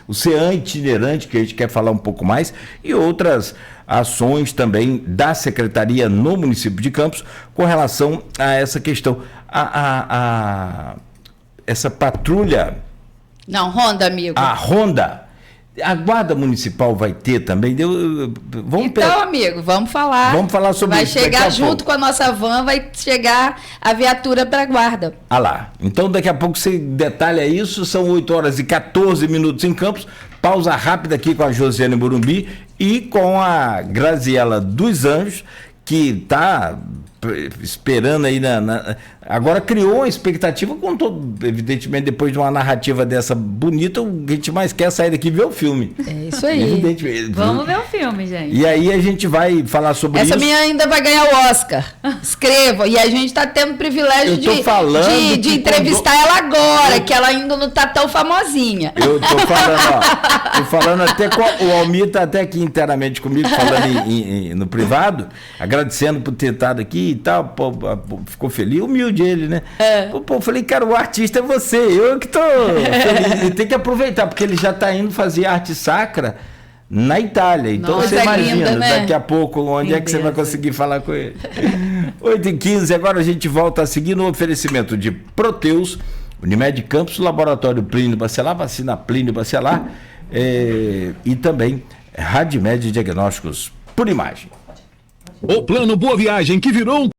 o CEAM itinerante, que a gente quer falar um pouco mais, e outras ações também da secretaria no município de Campos com relação a essa questão. Essa patrulha... Não, Ronda, amigo. A Ronda. A Guarda Municipal vai ter também. Amigo, vamos falar. Vamos falar sobre isso. Vai chegar junto com a nossa van, vai chegar a viatura para a Guarda. Lá. Então, daqui a pouco você detalha isso. São 8 horas e 14 minutos em Campos. Pausa rápida aqui com a Josiane Morumbi e com a Graziela dos Anjos, que está esperando aí agora criou uma expectativa com evidentemente, depois de uma narrativa dessa bonita, o que a gente mais quer sair daqui e ver o filme. É isso aí. Evidentemente. Vamos ver o filme, gente. E aí a gente vai falar sobre isso. Essa minha ainda vai ganhar o Oscar. Escreva. E a gente está tendo o privilégio de entrevistar ela agora, que ela ainda não está tão famosinha. Eu tô falando, tô falando até com o Almir tá até aqui inteiramente comigo, falando no privado, agradecendo por ter estado aqui e tal, ficou feliz, humilde ele, né? Eu falei, cara, o artista é você, eu que tô feliz. Ele tem que aproveitar, porque ele já tá indo fazer arte sacra na Itália. Então você imagina, linda, né? Daqui a pouco, onde é que você vai conseguir falar com ele? 8h15, agora a gente volta a seguir no oferecimento de Proteus, Unimed Campos, Laboratório Plínio Bacelar, vacina Plínio Bacelar, e também Radmed Diagnósticos por Imagem. O Plano Boa Viagem, que virou um